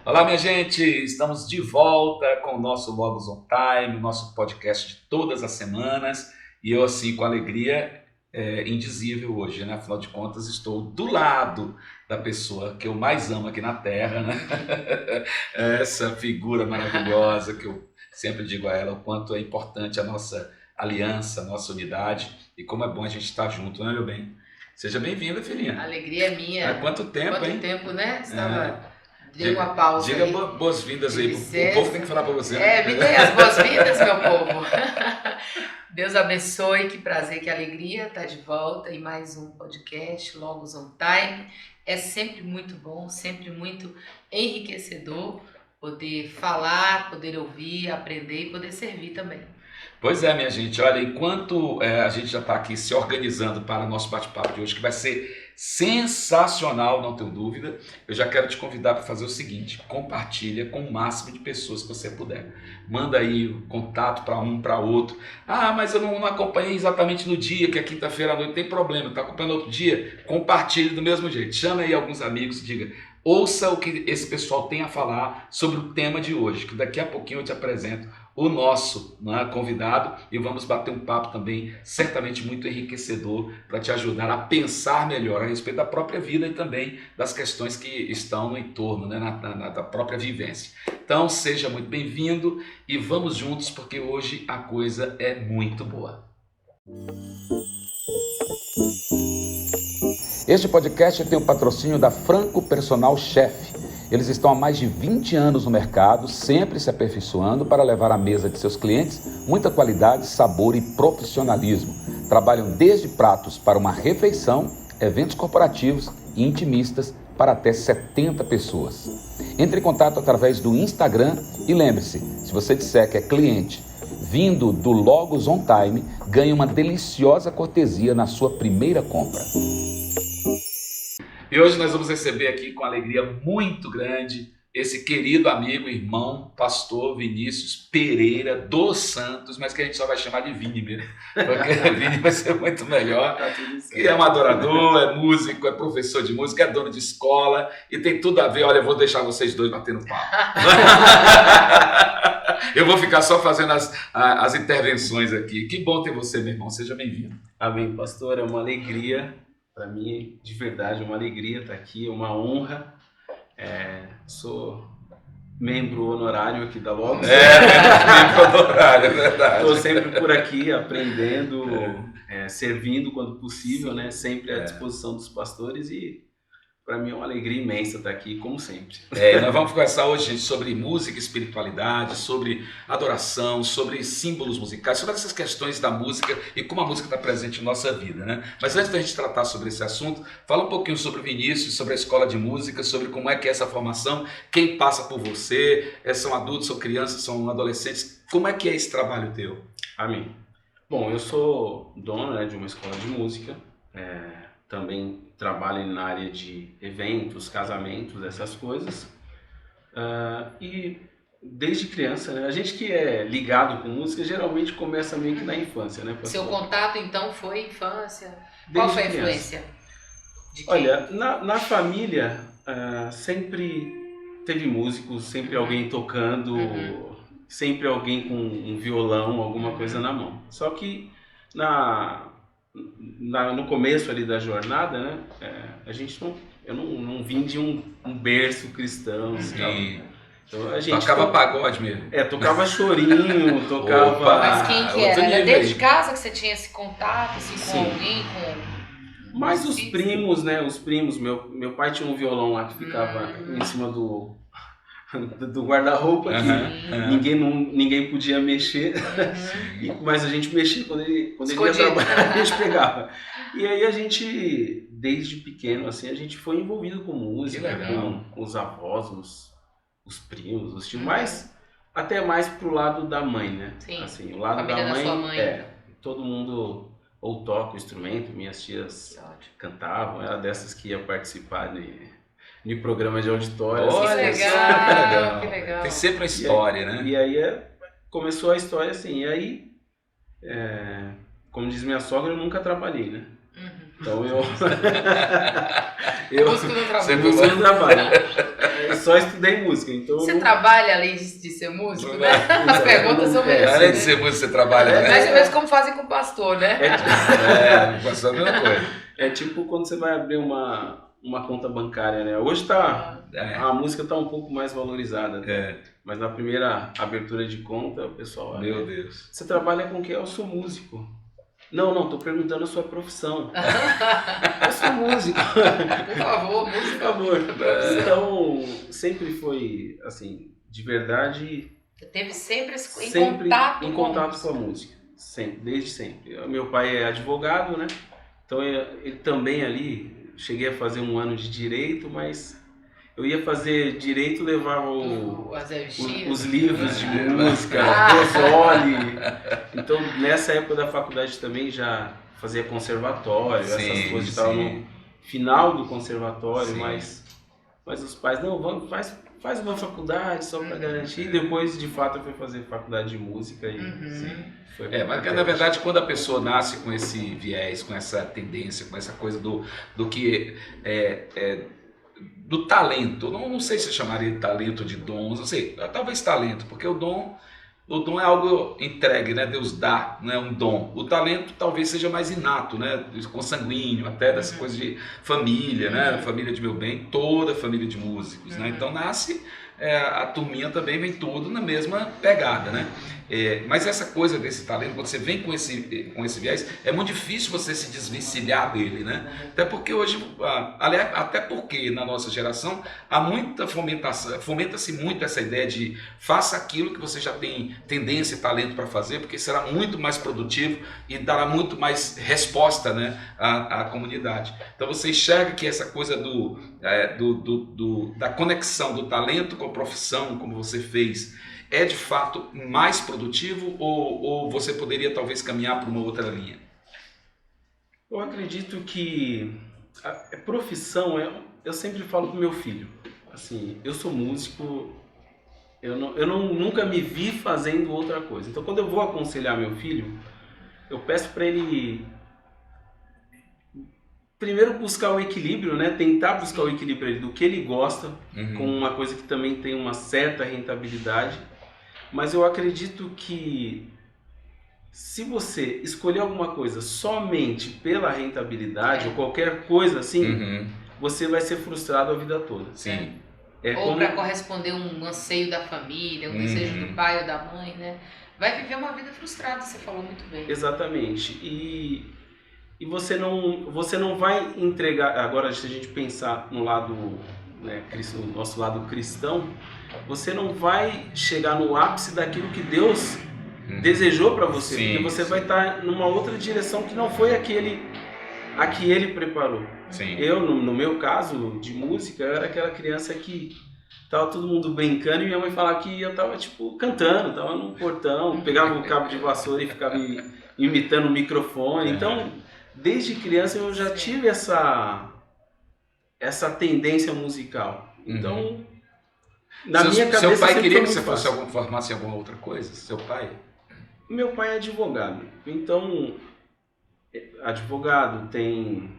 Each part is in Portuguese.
Olá, minha gente! Estamos de volta com o nosso Logos on Time, o nosso podcast de todas as semanas. E eu, assim, com alegria indizível hoje, né? Afinal de contas, estou do lado da pessoa que eu mais amo aqui na Terra, né? Essa figura maravilhosa que eu sempre digo a ela o quanto é importante a nossa aliança, a nossa unidade e como é bom a gente estar junto, né, meu bem? Seja bem-vinda, filhinha. A alegria é minha. Há quanto tempo, hein? Quanto tempo, né? Deu uma pausa. Diga aí. Boas-vindas aí. O povo tem que falar para você. Me dê as boas-vindas, meu povo. Deus abençoe, que prazer, que alegria estar de volta em mais um podcast, Logos on Time. É sempre muito bom, sempre muito enriquecedor poder falar, poder ouvir, aprender e poder servir também. Pois é, minha gente, olha, enquanto a gente já está aqui se organizando para o nosso bate-papo de hoje, que vai ser sensacional, não tenho dúvida, eu já quero te convidar para fazer o seguinte: compartilha com o máximo de pessoas que você puder. Manda aí o contato para um, para outro. Ah, mas eu não acompanhei exatamente no dia, que é quinta-feira à noite, tem problema, está acompanhando outro dia? Compartilhe do mesmo jeito. Chama aí alguns amigos e diga: ouça o que esse pessoal tem a falar sobre o tema de hoje, que daqui a pouquinho eu te apresento o nosso convidado e vamos bater um papo também certamente muito enriquecedor para te ajudar a pensar melhor a respeito da própria vida e também das questões que estão no entorno, né, da própria vivência. Então seja muito bem-vindo e vamos juntos porque hoje a coisa é muito boa. Este podcast tem o patrocínio da Franco Personal Chef. Eles estão há mais de 20 anos no mercado, sempre se aperfeiçoando para levar à mesa de seus clientes muita qualidade, sabor e profissionalismo. Trabalham desde pratos para uma refeição, eventos corporativos e intimistas para até 70 pessoas. Entre em contato através do Instagram e lembre-se, se você disser que é cliente vindo do Logos on Time, ganhe uma deliciosa cortesia na sua primeira compra. E hoje nós vamos receber aqui com alegria muito grande esse querido amigo, irmão, pastor Vinícius Pereira dos Santos, mas que a gente só vai chamar de Vini mesmo, porque Vini vai ser muito melhor, que é um adorador, é músico, é professor de música, é dono de escola e tem tudo a ver. Olha, eu vou deixar vocês dois batendo papo. Eu vou ficar só fazendo as intervenções aqui. Que bom ter você, meu irmão, seja bem-vindo. Amém, pastor, é uma alegria. Para mim, de verdade, é uma alegria estar aqui, é uma honra. Sou membro honorário aqui da Logos. Membro honorário, é verdade. Estou sempre por aqui aprendendo, servindo quando possível, né? Sempre à disposição dos pastores e para mim é uma alegria imensa estar aqui, como sempre. Nós vamos conversar hoje, gente, sobre música e espiritualidade, sobre adoração, sobre símbolos musicais, sobre essas questões da música e como a música está presente em nossa vida, né? Mas antes da gente tratar sobre esse assunto, fala um pouquinho sobre o Vinícius, sobre a escola de música, sobre como é que é essa formação, quem passa por você, são adultos, são crianças, são adolescentes, como é que é esse trabalho teu? Amém. Bom, eu sou dono, né, de uma escola de música, também trabalho na área de eventos, casamentos, essas coisas. E desde criança, né? A gente que é ligado com música geralmente começa meio que na infância, né, pastor? Seu contato então foi infância? Desde Qual foi a criança. influência? De quem? Olha, na família sempre teve músicos, sempre alguém tocando, sempre alguém com um violão, alguma coisa na mão. Só que no começo ali da jornada, né, eu não vim de um berço cristão. Então, a gente tocava pagode mesmo. Tocava chorinho, tocava... Opa! Mas quem que outro era? Era nível desde aí. casa que você tinha esse contato assim, com Sim. alguém? Mas os primos, né, meu pai tinha um violão lá que ficava em cima do guarda-roupa, que ninguém podia mexer, mas a gente mexia quando ele ia trabalhar, a gente pegava. E aí a gente, desde pequeno, assim, a gente foi envolvido com música, com os avós, os primos, os tios, mas até mais pro lado da mãe, né? Sim. Assim, o lado Família da da mãe, sua mãe. todo mundo ou toca o instrumento, minhas tias cantavam, era dessas que ia participar de programa de auditório. Olha Que só, legal, que legal. Tem sempre uma história, né? E aí começou a história assim, e aí, como diz minha sogra, eu nunca trabalhei, né? Então eu Músico não trabalha. músico não trabalha. só estudei música. Então você trabalha além de ser músico, né? As perguntas são meio Além de ser músico, você trabalha. Mais ou menos como fazem com o pastor, né? O pastor é a mesma coisa. É tipo quando você vai abrir uma conta bancária, né? Hoje a música tá um pouco mais valorizada, né? Mas na primeira abertura de conta, o pessoal... Meu Deus. Você trabalha com o quê? Eu sou músico. Não, tô perguntando a sua profissão. Eu sou músico. Por favor, música. Por favor. Então, sempre foi, assim, de verdade... Teve sempre em contato com a música. Sempre, desde sempre. Meu pai é advogado, né? Então, ele também ali... Cheguei a fazer um ano de direito, mas... Eu ia fazer direito, levava os livros de música, Pozzoli. Então, nessa época da faculdade também já fazia conservatório, essas coisas. Estava no final do conservatório, mas os pais, não, faz uma faculdade só para garantir. E depois, de fato, eu fui fazer faculdade de música. Mas na verdade, quando a pessoa nasce com esse viés, com essa tendência, com essa coisa do que do talento, não sei se eu chamaria de talento, de dons, não sei, talvez talento, porque o dom é algo entregue, né? Deus dá, não é um dom. O talento talvez seja mais inato, né? Consanguíneo, até dessa coisa de família, né? Família de meu bem, toda família de músicos, né? Então nasce, a turminha também vem tudo na mesma pegada, né? Mas essa coisa desse talento, quando você vem com esse viés, é muito difícil você se desvencilhar dele, né? Até porque hoje, até porque na nossa geração há muita fomentação, fomenta-se muito essa ideia de faça aquilo que você já tem tendência e talento para fazer, porque será muito mais produtivo e dará muito mais resposta, né, à comunidade. Então você enxerga que essa coisa da conexão do talento com a profissão, como você fez, é de fato mais produtivo ou você poderia talvez caminhar para uma outra linha? Eu acredito que a profissão, eu sempre falo para o meu filho, assim, eu sou músico, eu nunca me vi fazendo outra coisa. Então quando eu vou aconselhar meu filho, eu peço para ele primeiro buscar o equilíbrio, né? Tentar buscar o equilíbrio do que ele gosta, com uma coisa que também tem uma certa rentabilidade. Mas eu acredito que se você escolher alguma coisa somente pela rentabilidade ou qualquer coisa assim, você vai ser frustrado a vida toda. Sim. Ou para corresponder um anseio da família, um desejo do pai ou da mãe, né? Vai viver uma vida frustrada, você falou muito bem. Exatamente. E você não vai entregar, agora se a gente pensar no lado, né, no nosso lado cristão, você não vai chegar no ápice daquilo que Deus desejou para você, porque você vai estar numa outra direção que não foi a que Ele preparou. Eu, no meu caso de música, eu era aquela criança que tava todo mundo brincando e minha mãe falava que eu tava tipo cantando, tava num portão, pegava o cabo de vassoura e ficava imitando o microfone. Então, desde criança eu já tive essa tendência musical. Então, na minha cabeça... Seu pai queria que você formasse em alguma outra coisa? Seu pai? Meu pai é advogado. Então, advogado tem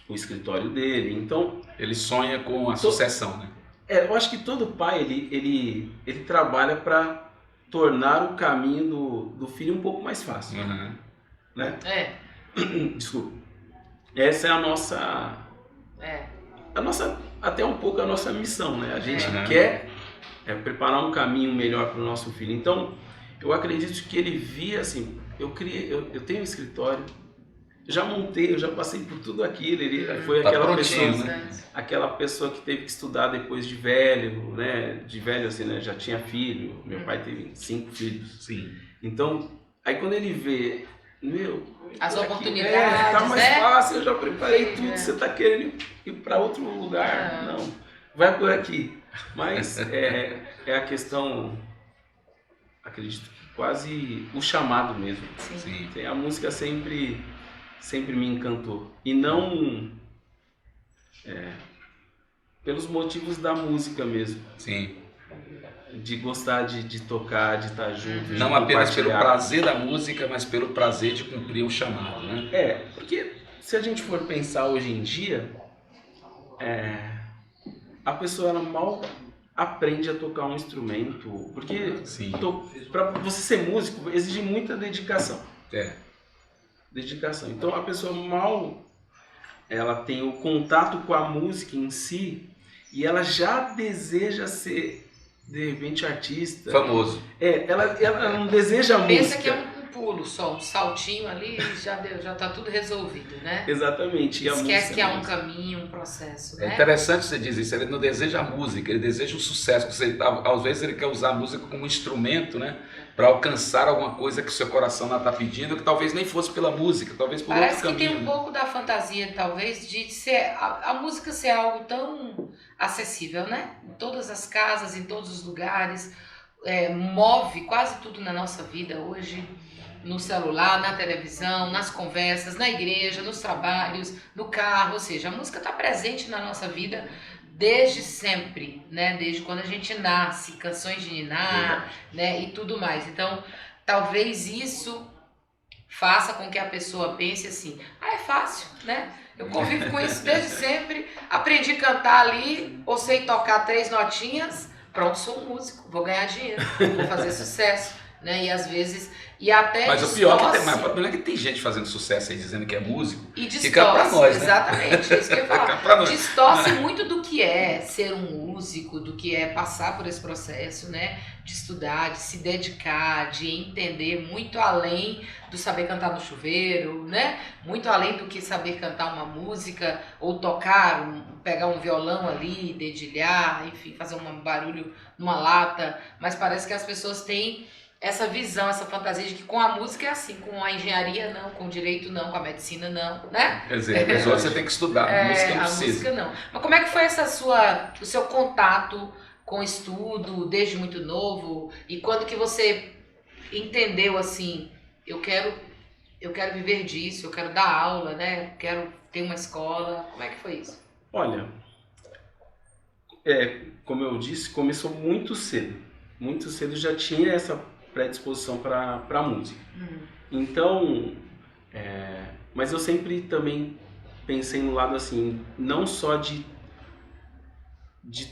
o escritório dele. Então, ele sonha com a sucessão, né? Eu acho que todo pai, ele trabalha para tornar o caminho do filho um pouco mais fácil. Né? Desculpa. Essa é a nossa... até um pouco a nossa missão, né? A gente quer preparar um caminho melhor para o nosso filho. Então, eu acredito que ele via assim, eu tenho um escritório, já montei, eu já passei por tudo aquilo. Ele foi aquela pessoa que teve que estudar depois de velho, né? De velho assim, né? Já tinha filho. Meu pai teve 5 filhos. Sim. Então, aí quando ele vê, as oportunidades, tá mais fácil, eu já preparei tudo, você tá querendo ir para outro lugar, não, vai por aqui. Mas é a questão, acredito que quase o chamado mesmo. Sim. A música sempre me encantou, e não pelos motivos da música mesmo. Sim. De gostar de tocar, de estar junto. Não apenas pelo prazer da música, mas pelo prazer de cumprir um chamado, né? Porque se a gente for pensar hoje em dia, a pessoa ela mal aprende a tocar um instrumento, porque para você ser músico exige muita dedicação. Dedicação. Então a pessoa mal ela tem o contato com a música em si e ela já deseja ser de repente artista. Famoso. Ela não deseja a música. Pensa que é um pulo só, um saltinho ali e já tá tudo resolvido, né? Exatamente. E esquece que há um caminho, um processo, né? É interessante você dizer isso, ele não deseja a música, ele deseja o sucesso. Às vezes ele quer usar a música como instrumento, né? Para alcançar alguma coisa que o seu coração não está pedindo, que talvez nem fosse pela música, talvez por outro caminho. Parece que tem um pouco da fantasia, talvez, de ser a música ser algo tão acessível, né? Em todas as casas, em todos os lugares, move quase tudo na nossa vida hoje, no celular, na televisão, nas conversas, na igreja, nos trabalhos, no carro, ou seja, a música está presente na nossa vida desde sempre, né? Desde quando a gente nasce, canções de ninar, né? E tudo mais. Então, talvez isso faça com que a pessoa pense assim, é fácil, né? Eu convivo com isso desde sempre, aprendi a cantar ali, ou sei tocar 3 notinhas, pronto, sou um músico, vou ganhar dinheiro, vou fazer sucesso, né? E às vezes... E até mas o pior é que tem gente fazendo sucesso aí dizendo que é músico e distorce, fica pra nós, né? Exatamente, isso que eu ia falar. Distorce muito do que é ser um músico, do que é passar por esse processo, né? De estudar, de se dedicar, de entender muito além do saber cantar no chuveiro, né? Muito além do que saber cantar uma música ou tocar, pegar um violão ali, dedilhar, enfim, fazer um barulho numa lata. Mas parece que as pessoas têm essa visão, essa fantasia de que com a música é assim, com a engenharia não, com o direito não, com a medicina não, né? Quer dizer, você tem que estudar, a música não precisa. A música não. Mas como é que foi o seu contato com o estudo desde muito novo? E quando que você entendeu assim, eu quero viver disso, eu quero dar aula, né? Quero ter uma escola. Como é que foi isso? Olha, como eu disse, começou muito cedo. Muito cedo já tinha essa predisposição para a música. Então, mas eu sempre também pensei no lado assim, não só de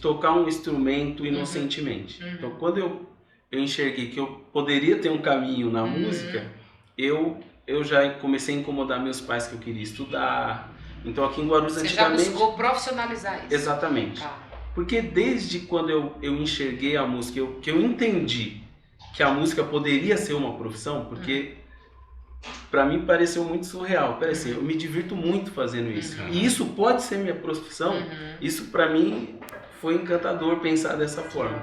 tocar um instrumento inocentemente. Então, quando eu enxerguei que eu poderia ter um caminho na música, eu já comecei a incomodar meus pais que eu queria estudar. Então, aqui em Guarulhos, antigamente... Você já buscou profissionalizar isso? Exatamente. Tá. Porque desde quando eu enxerguei a música, que eu entendi que a música poderia ser uma profissão, porque para mim pareceu muito surreal. Parece, eu me divirto muito fazendo isso. E isso pode ser minha profissão. Isso para mim foi encantador pensar dessa forma.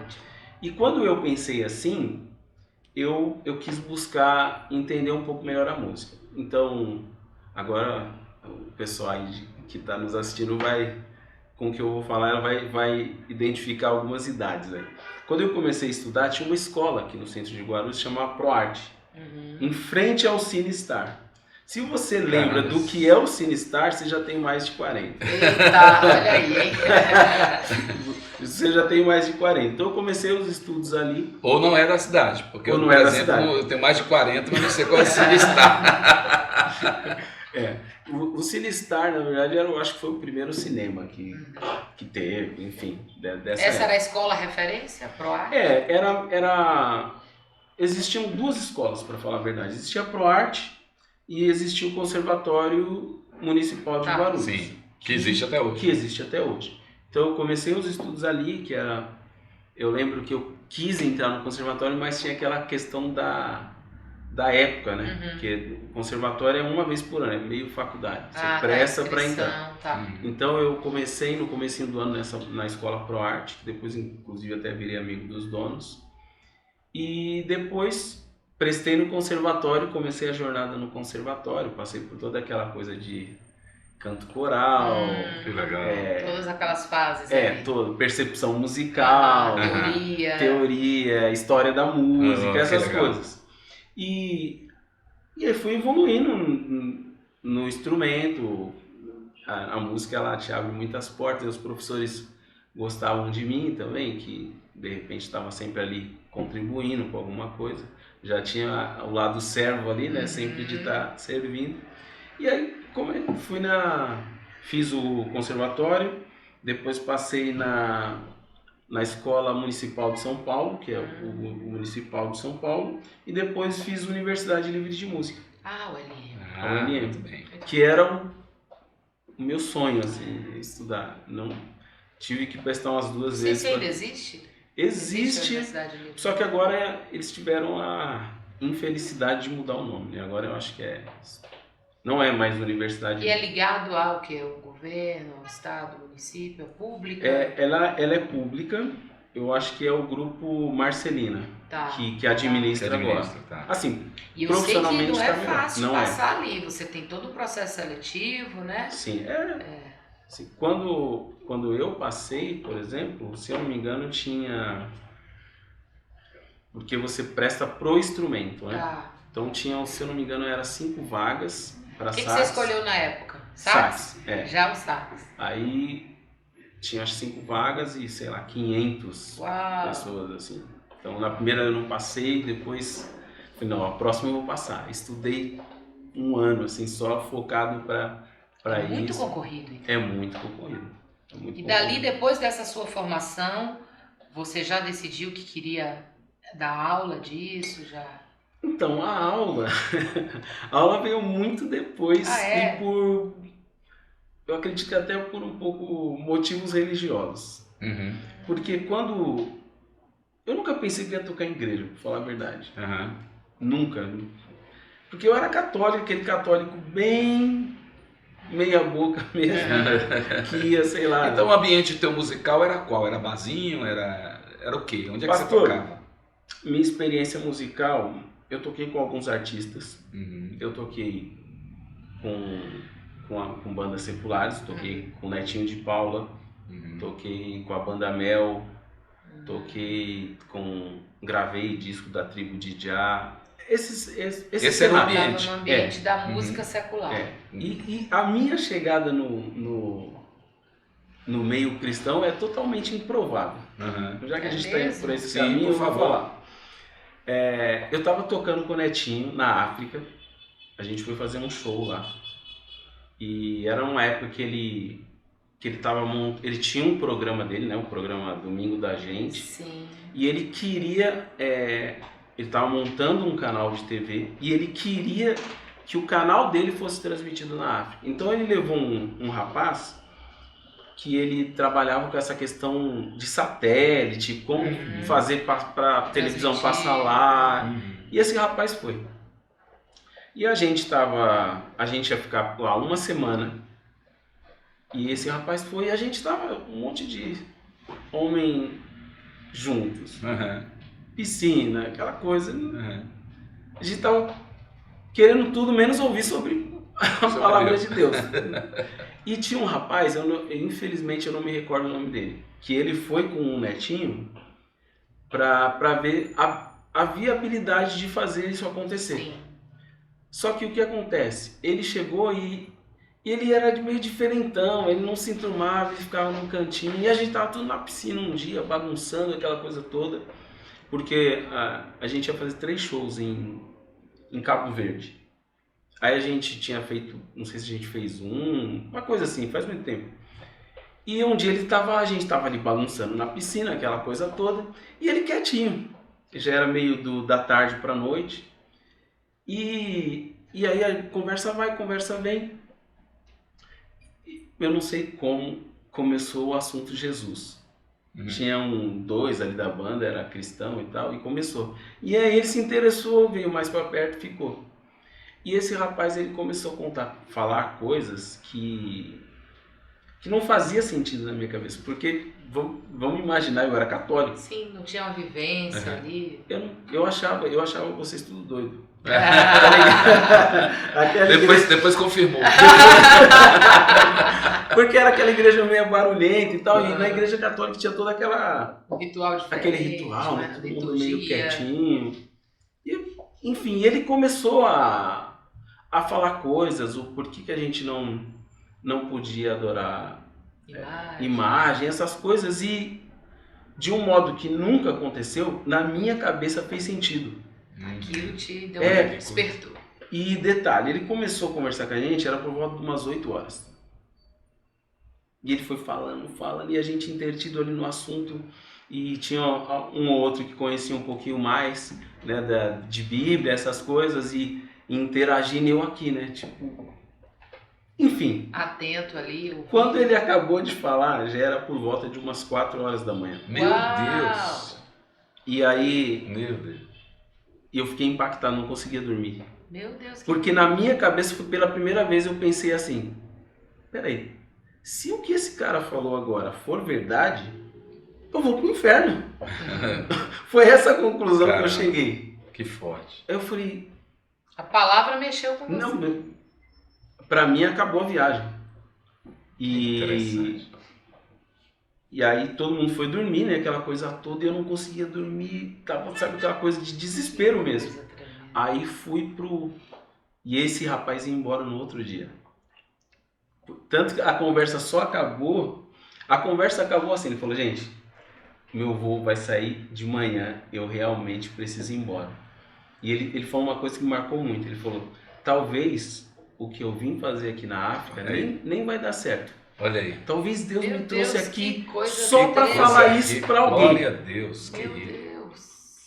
E quando eu pensei assim, eu quis buscar entender um pouco melhor a música. Então, agora o pessoal aí que está nos assistindo com o que eu vou falar, ela vai identificar algumas idades aí. Quando eu comecei a estudar, tinha uma escola aqui no centro de Guarulhos, chamada ProArte, em frente ao CineStar. Se você lembra do que é o CineStar, você já tem mais de 40. Eita, olha aí, hein? Você já tem mais de 40. Então eu comecei os estudos ali. Ou não é da cidade, porque ou eu, não por é exemplo, da cidade. Eu tenho mais de 40, mas não sei qual é o CineStar. O CineStar, na verdade, eu acho que foi o primeiro cinema que teve, enfim, dessa Essa era a escola referência, ProArte? Existiam 2 escolas, para falar a verdade. Existia a ProArte e existia o Conservatório Municipal de Guarulhos. Sim, que existe até hoje. Que existe até hoje. Então eu comecei os estudos ali, eu lembro que eu quis entrar no conservatório, mas tinha aquela questão da época, né? Porque o conservatório é uma vez por ano, é meio faculdade. Você presta para entrar. Tá. Então eu comecei no comecinho do ano na escola ProArte, que depois inclusive até virei amigo dos donos. E depois prestei no conservatório, comecei a jornada no conservatório, passei por toda aquela coisa de canto coral, que legal. Todas aquelas fases. Percepção musical, teoria, história da música, essas coisas. E aí fui evoluindo no instrumento. A música ela te abre muitas portas. Os professores gostavam de mim também, que de repente estava sempre ali contribuindo com alguma coisa. Já tinha o lado servo ali, né? Sempre de estar servindo. E aí fiz o conservatório. Depois passei na Escola Municipal de São Paulo, que é o Municipal de São Paulo, e depois fiz Universidade Livre de Música. Ah, o LM. A UNM, muito bem. que era o meu sonho, assim, estudar. Não tive que prestar umas 2 vezes. Isso ainda existe? Existe, a Universidade Livre? só que agora eles tiveram a infelicidade de mudar o nome, né? Agora eu acho que não é mais Universidade E é Livre. ligado ao que? O governo, ao estado, ao município, é pública? Ela é pública, eu acho que é o grupo Marcelina, Tá. que administra agora. Tá. Assim, E eu sei que profissionalmente não é tá melhor. fácil Não é. passar ali, você tem todo o processo seletivo, né? Sim, assim, quando eu passei, por exemplo, se eu não me engano, tinha... Porque você presta pro instrumento, né? Tá. Então tinha, se eu não me engano, era 5 vagas para O que sax. você escolheu na época? Sax? É. Já o sax. Aí tinha as 5 vagas e, sei lá, 500 Uau! pessoas, assim. Então na primeira eu não passei, depois falei, não, a próxima eu vou passar. Estudei 1 ano, assim, só focado para isso. Muito concorrido. Então. É muito concorrido. E dali, depois dessa sua formação, você já decidiu que queria dar aula disso? Já? Então, a aula veio muito depois e eu acredito que até por um pouco motivos religiosos. Uhum. Porque eu nunca pensei que ia tocar em igreja, pra falar a verdade. Uhum. Nunca. Porque eu era católico, aquele católico bem meia boca mesmo, que ia, sei lá... Então o ambiente teu musical era qual? Era barzinho? Era o quê? Onde é que Pastor, você tocava? Minha experiência musical, eu toquei com alguns artistas. Uhum. Eu toquei com bandas seculares, toquei com Netinho de Paula, toquei com a banda Mel, gravei disco da Tribo de Já. Esse era o ambiente. No ambiente da música secular. E a minha chegada no meio cristão é totalmente improvável. Uhum. Já que a gente está indo por esse Sim, caminho, por eu vou favor. falar. Eu estava tocando com o Netinho na África. A gente foi fazer um show lá. E era uma época que ele tinha um programa dele, né? O programa Domingo da Gente. Sim. E ele queria... ele estava montando um canal de TV e ele queria que o canal dele fosse transmitido na África. Então ele levou um rapaz que ele trabalhava com essa questão de satélite, como fazer para a televisão passar lá. E esse rapaz foi. E a gente ia ficar lá 1 semana. E esse rapaz foi e a gente tava um monte de homem juntos. Piscina, aquela coisa. A gente tava querendo tudo menos ouvir sobre a palavra de Deus. E tinha um rapaz, infelizmente eu não me recordo o nome dele, que ele foi com um netinho para ver a viabilidade de fazer isso acontecer. Sim. Só que o que acontece? Ele chegou e ele era meio diferentão, ele não se enturmava, ele ficava num cantinho. E a gente tava tudo na piscina um dia, bagunçando aquela coisa toda. Porque a gente ia fazer 3 shows em Cabo Verde. Aí a gente tinha feito, não sei se a gente fez uma coisa assim, faz muito tempo. E um dia a gente tava ali bagunçando na piscina, aquela coisa toda, e ele quietinho. Já era meio da tarde pra noite. E aí a conversa vai, conversa vem. Eu não sei como começou o assunto Jesus. Tinha 2 ali da banda, era cristão e tal, e começou. E aí ele se interessou, veio mais pra perto e ficou. E esse rapaz, ele começou a falar coisas que não fazia sentido na minha cabeça. Porque, vamos imaginar, eu era católico. Sim, não tinha uma vivência ali. Eu achava vocês tudo doido. Depois confirmou. Porque era aquela igreja meio barulhenta e tal, e na igreja católica tinha toda Ritual diferente, aquele ritual, né? Todo mundo meio liturgia. quietinho. E, enfim, ele começou a falar coisas, o porquê que a gente não podia adorar imagem, essas coisas, e de um modo que nunca aconteceu, na minha cabeça fez sentido. Aquilo te deu despertou. E detalhe, ele começou a conversar com a gente, era por volta de umas 8 horas. E ele foi falando, e a gente intertido ali no assunto. E tinha um ou outro que conhecia um pouquinho mais, né, de Bíblia, essas coisas, e interagindo eu aqui, né, tipo... Enfim. Atento ali. Quando ele acabou de falar, já era por volta de umas 4 horas da manhã. Meu Deus! E aí... Meu Deus. eu fiquei impactado, não conseguia dormir. Meu Deus. Porque na minha cabeça, pela primeira vez, eu pensei assim, peraí, se o que esse cara falou agora for verdade, eu vou pro inferno. Foi essa a conclusão que eu cheguei. Que forte. Aí eu falei... a palavra mexeu com você. Não, pra mim acabou a viagem. Interessante. E aí todo mundo foi dormir, né? Aquela coisa toda, e eu não conseguia dormir. Tava, sabe, aquela coisa de desespero mesmo. Aí fui e esse rapaz ia embora no outro dia. Tanto que a conversa só acabou... A conversa acabou assim, ele falou, gente, meu voo vai sair de manhã, eu realmente preciso ir embora. E ele falou uma coisa que me marcou muito, ele falou, talvez o que eu vim fazer aqui na África nem vai dar certo. Olha aí. Talvez Deus me trouxe aqui só para falar isso para alguém. Glória a Deus. Meu Deus.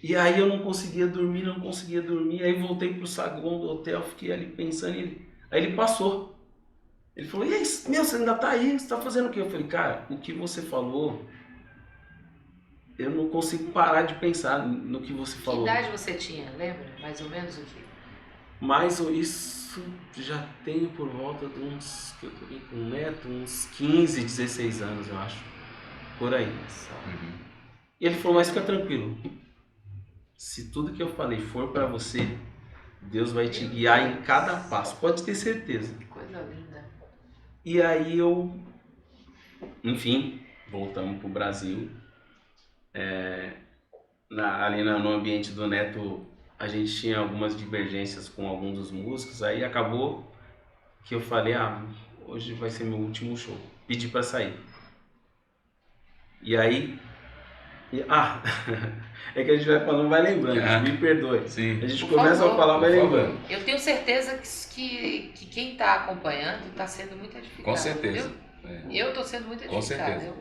E aí eu não conseguia dormir. Aí voltei pro saguão do hotel, fiquei ali pensando. Aí ele passou. Ele falou, e aí, você ainda tá aí? Você tá fazendo o quê? Eu falei, cara, o que você falou, eu não consigo parar de pensar no que você falou. Que idade você tinha? Lembra? Mais ou menos o quê? Mas isso já tenho por volta de uns, que eu tô aqui com o neto, uns 15, 16 anos, eu acho. Por aí. Uhum. E ele falou, mas fica tranquilo. Se tudo que eu falei for para você, Deus vai te guiar em cada passo. Pode ter certeza. Que coisa linda. E aí enfim, voltamos pro Brasil. Ali no ambiente do neto, a gente tinha algumas divergências com alguns dos músicos. Aí acabou que eu falei, hoje vai ser meu último show. Pedi para sair. E aí... é que a gente vai falando, vai lembrando, me perdoe. Sim. A gente começa a falar, vai lembrando. Eu tenho certeza que quem está acompanhando está sendo muito edificado. Com certeza. Eu estou sendo muito edificado. Com certeza.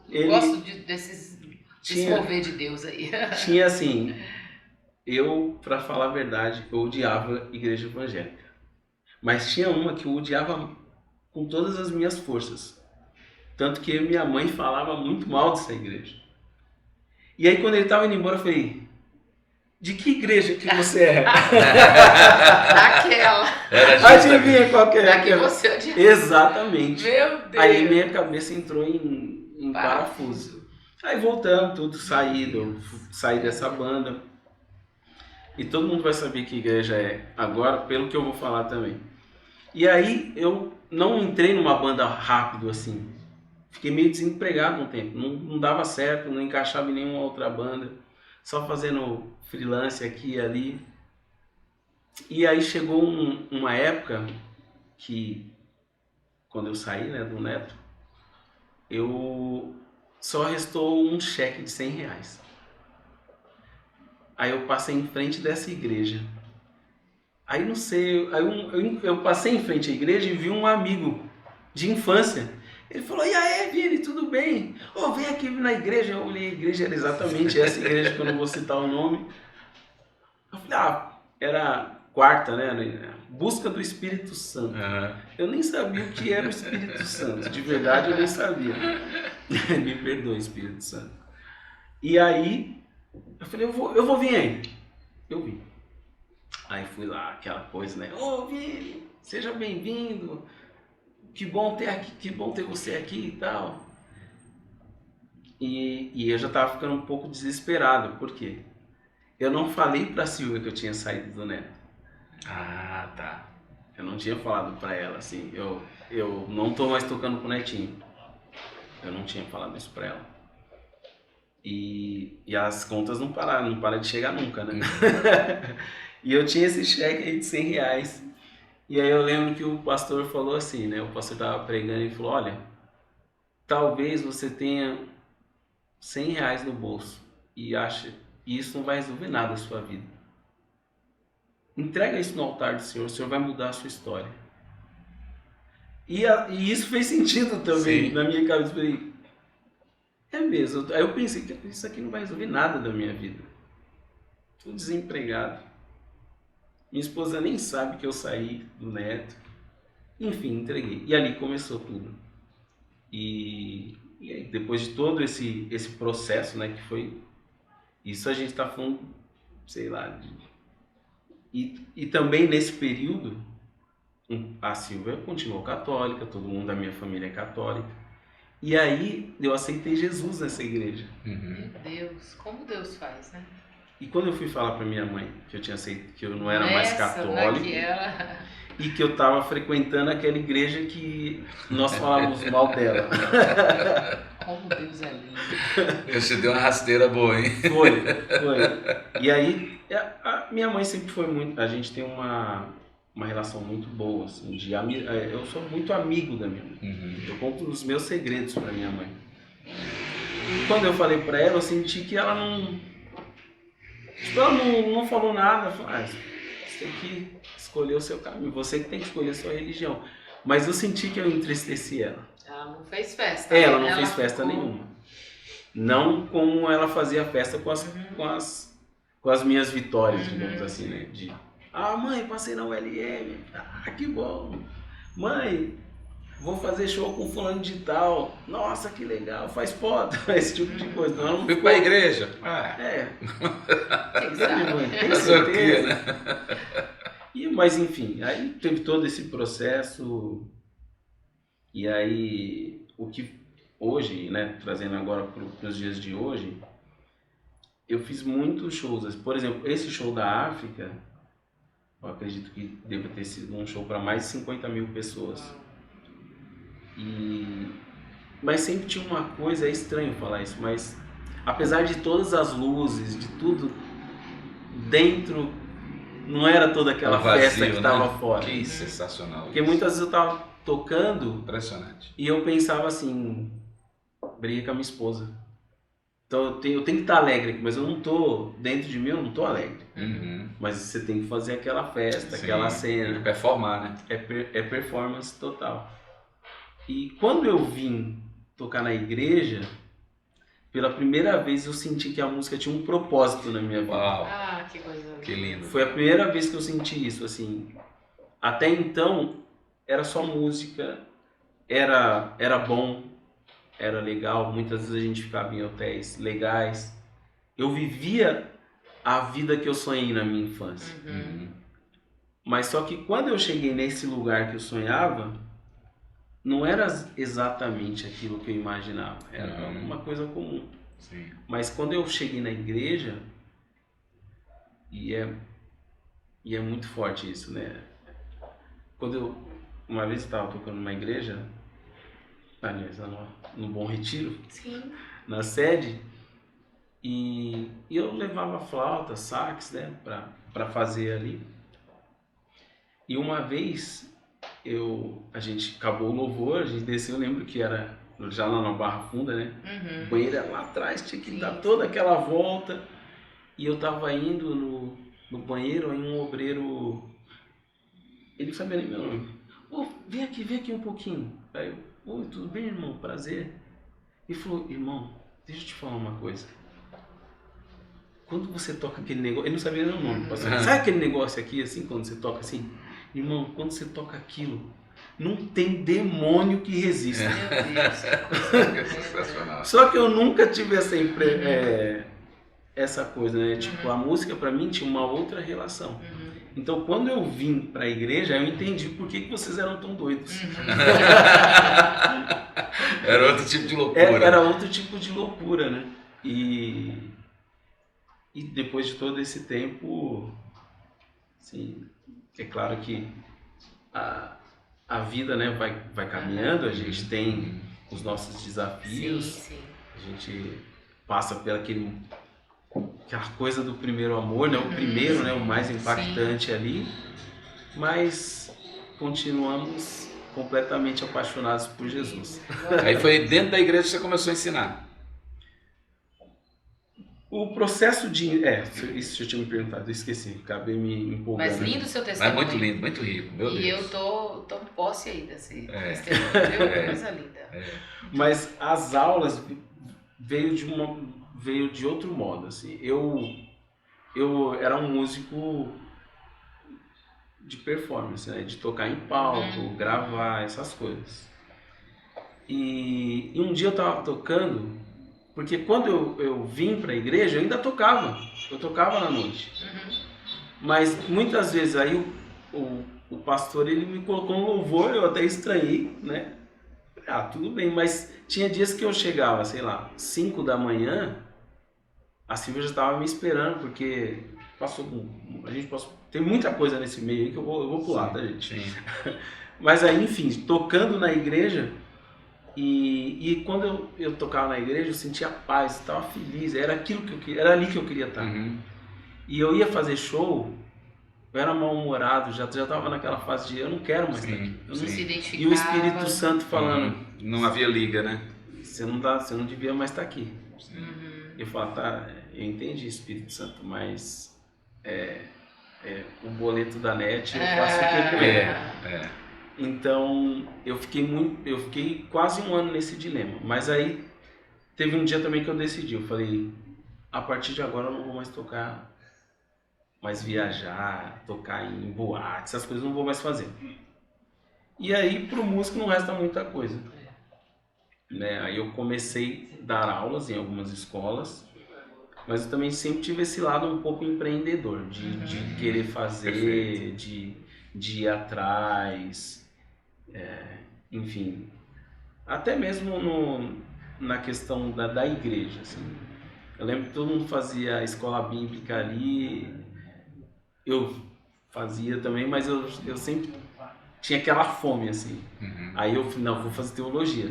Eu gosto desse mover de Deus aí. Tinha assim, eu, para falar a verdade, eu odiava igreja evangélica. Mas tinha uma que eu odiava com todas as minhas forças. Tanto que minha mãe falava muito mal dessa igreja. E aí quando ele estava indo embora, eu falei, de que igreja que você é? Daquela. Adivinha qual que é? Da que você odiava. Exatamente. Meu Deus. Aí minha cabeça entrou em parafuso. Aí voltamos, tudo saí dessa banda. E todo mundo vai saber que igreja é agora, pelo que eu vou falar também. E aí eu não entrei numa banda rápido assim. Fiquei meio desempregado um tempo, não dava certo, não encaixava em nenhuma outra banda, só fazendo freelance aqui e ali. E aí chegou uma época que, quando eu saí, né, do Neto, só restou um cheque de R$100. Aí eu passei em frente dessa igreja. Aí não sei, eu passei em frente à igreja e vi um amigo de infância. Ele falou, e aí, Vini, tudo bem? Vem aqui na igreja. Eu olhei, a igreja era exatamente essa igreja, que eu não vou citar o nome. Eu falei, era quarta, né? Busca do Espírito Santo. Uhum. Eu nem sabia o que era o Espírito Santo. De verdade, eu nem sabia. Me perdoe, Espírito Santo. E aí, eu falei, eu vou vir aí. Eu vim. Aí fui lá, aquela coisa, né? Vini, seja bem-vindo. Que bom ter você aqui e tal. E eu já tava ficando um pouco desesperado, por quê? Eu não falei pra Silvia que eu tinha saído do Neto. Tá. Eu não tinha falado pra ela, assim, eu não tô mais tocando com o Netinho. Eu não tinha falado isso pra ela. E as contas não param de chegar nunca, né? E eu tinha esse cheque aí de R$100. E aí eu lembro que o pastor falou assim, né? O pastor estava pregando e falou, olha, talvez você tenha R$100 no bolso e isso não vai resolver nada na sua vida. Entrega isso no altar do Senhor, o Senhor vai mudar a sua história. E isso fez sentido também. Sim. Na minha cabeça. Eu falei, é mesmo. Aí eu pensei que isso aqui não vai resolver nada da minha vida. Tô desempregado. Minha esposa nem sabe que eu saí do neto. Enfim, entreguei. E ali começou tudo. E aí, depois de todo esse processo, né, que foi... Isso a gente tá falando, sei lá... E também nesse período, a Silvia continuou católica, todo mundo da minha família é católica. E aí eu aceitei Jesus nessa igreja. Meu Deus, como Deus faz, né? E quando eu fui falar para minha mãe que eu tinha aceito, que eu não era mais católico e que eu estava frequentando aquela igreja que nós falávamos mal dela. Como Deus é lindo. Deus te deu uma rasteira boa, hein? Foi. E aí, a minha mãe sempre foi muito... A gente tem uma relação muito boa, assim, eu sou muito amigo da minha mãe. Eu conto os meus segredos para minha mãe. E quando eu falei para ela, eu senti que ela não... Tipo, ela não falou nada. Falou, você tem que escolher o seu caminho, você que tem que escolher a sua religião. Mas eu senti que eu entristeci ela. Ela não fez festa. Ela não fez festa nenhuma. Não como ela fazia festa com as minhas vitórias, digamos assim, né? Mãe, passei na ULM. Que bom. Mãe, vou fazer show com fulano de tal. Nossa, que legal, faz foto. Esse tipo de coisa. Não, ela não fui pra igreja. Tem certeza. Né? Mas enfim, aí teve todo esse processo. E aí, o que hoje, né, trazendo agora para os dias de hoje, eu fiz muitos shows. Por exemplo, esse show da África, eu acredito que deva ter sido um show para mais de 50 mil pessoas. Mas sempre tinha uma coisa, é estranho falar isso, mas apesar de todas as luzes, de tudo, dentro não era toda aquela vazio, festa que estava, né? Fora. Que sensacional. Porque muitas vezes eu estava tocando, impressionante, e eu pensava assim, briguei com a minha esposa. Então eu tenho que estar alegre, mas eu não tô, dentro de mim eu não tô alegre. Mas você tem que fazer aquela festa, sim, aquela cena. Tem que performar, né? É performance total. E quando eu vim tocar na igreja, pela primeira vez eu senti que a música tinha um propósito na minha vida. Uau. Que coisa linda. Que lindo. Foi a primeira vez que eu senti isso, assim. Até então, era só música, era bom, era legal. Muitas vezes a gente ficava em hotéis legais. Eu vivia a vida que eu sonhei na minha infância. Mas só que quando eu cheguei nesse lugar que eu sonhava, não era exatamente aquilo que eu imaginava. Era uma coisa comum. Sim. Mas quando eu cheguei na igreja, e é muito forte isso, né? Uma vez eu estava tocando numa igreja, aliás, no Bom Retiro, sim, na sede, e eu levava flauta, sax, né, para fazer ali. E uma vez a gente acabou o louvor, a gente desceu, eu lembro que era já lá na Barra Funda, né? O banheiro era lá atrás, tinha que dar toda aquela volta. E eu tava indo no banheiro, aí um obreiro, ele não sabia nem meu nome. Vem aqui um pouquinho. Aí eu, tudo bem, irmão? Prazer. Ele falou, irmão, deixa eu te falar uma coisa. Quando você toca aquele negócio, ele não sabia nem o nome. Sabe aquele negócio aqui, assim, quando você toca assim? Irmão, quando você toca aquilo, não tem demônio que resista. Meu Deus. É sensacional. Só que eu nunca tive essa coisa, né? Tipo, a música pra mim tinha uma outra relação. Então, quando eu vim pra igreja, eu entendi por que vocês eram tão doidos. Era outro tipo de loucura. Era outro tipo de loucura, né? E depois de todo esse tempo, assim, é claro que a vida, né, vai caminhando, a gente tem os nossos desafios, sim. A gente passa pela aquela coisa do primeiro amor, né, o primeiro, né, o mais impactante ali, mas continuamos completamente apaixonados por Jesus. Aí foi dentro da igreja que você começou a ensinar? O processo de... isso eu tinha me perguntado, eu esqueci, acabei me empolgando. Mas lindo o seu Mas testemunho. muito lindo, muito rico, meu Deus. E eu tô posse aí desse testemunho, viu? Coisa linda. Mas as aulas veio de outro modo, assim. Eu era um músico de performance, né? De tocar em palco, gravar, essas coisas. E um dia eu tava tocando, porque quando eu vim para a igreja, eu ainda tocava. Eu tocava na noite. Mas muitas vezes aí o pastor ele me colocou um louvor, eu até estranhei, né? Tudo bem, mas tinha dias que eu chegava, sei lá, 5 da manhã, a Silvia já estava me esperando, porque tem muita coisa nesse meio aí que eu vou pular, tá, gente? Sim. Mas aí, enfim, tocando na igreja, e quando eu tocava na igreja, eu sentia paz, estava feliz, era aquilo que eu queria, era ali que eu queria estar. E eu ia fazer show, eu era mal-humorado, já estava naquela fase de eu não quero mais estar aqui. Não se identificava. E o Espírito Santo falando, não havia liga, né? você não devia mais estar aqui. Eu falo, eu entendi, Espírito Santo, mas o boleto da NET eu faço o que com ele. Então eu fiquei quase um ano nesse dilema. Mas aí teve um dia também que eu decidi, eu falei, a partir de agora eu não vou mais tocar, mais viajar, tocar em boate, essas coisas eu não vou mais fazer. E aí pro músico não resta muita coisa. Né? Aí eu comecei a dar aulas em algumas escolas, mas eu também sempre tive esse lado um pouco empreendedor, de querer fazer, de ir atrás, enfim, até mesmo na questão da igreja. Assim. Eu lembro que todo mundo fazia a escola bíblica ali, eu fazia também, mas eu sempre tinha aquela fome, assim. Aí eu falei, não, vou fazer teologia.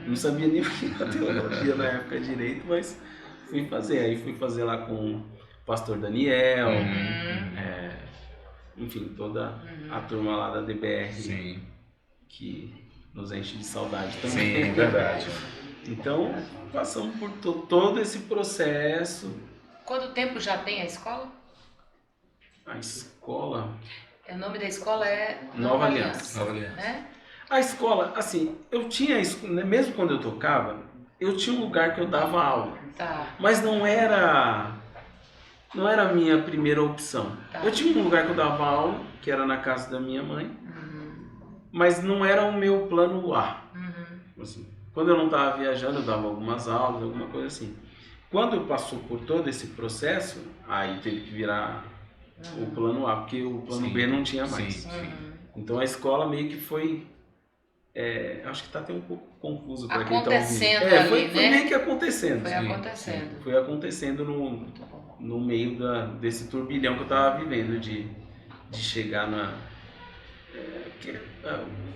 Não sabia nem o que era teologia na época direito, mas fui fazer. Aí fui fazer lá com o pastor Daniel, enfim, toda a turma lá da DBR, que nos enche de saudade também. Sim, verdade. Então, passamos por todo esse processo. Quanto tempo já tem a escola? A escola... O nome da escola é Nova Aliança. Né? A escola, assim, eu tinha, mesmo quando eu tocava, eu tinha um lugar que eu dava aula. Mas não era a minha primeira opção. Eu tinha um lugar que eu dava aula, que era na casa da minha mãe, mas não era o meu plano A. Assim, quando eu não estava viajando, eu dava algumas aulas, alguma coisa assim. Quando eu passou por todo esse processo, aí teve que virar o plano A, porque o plano B não tinha mais. Então a escola meio que foi... acho que está até um pouco confuso para quem está ouvindo. Acontecendo foi meio que acontecendo. Foi acontecendo. No meio desse turbilhão que eu estava vivendo, de chegar na...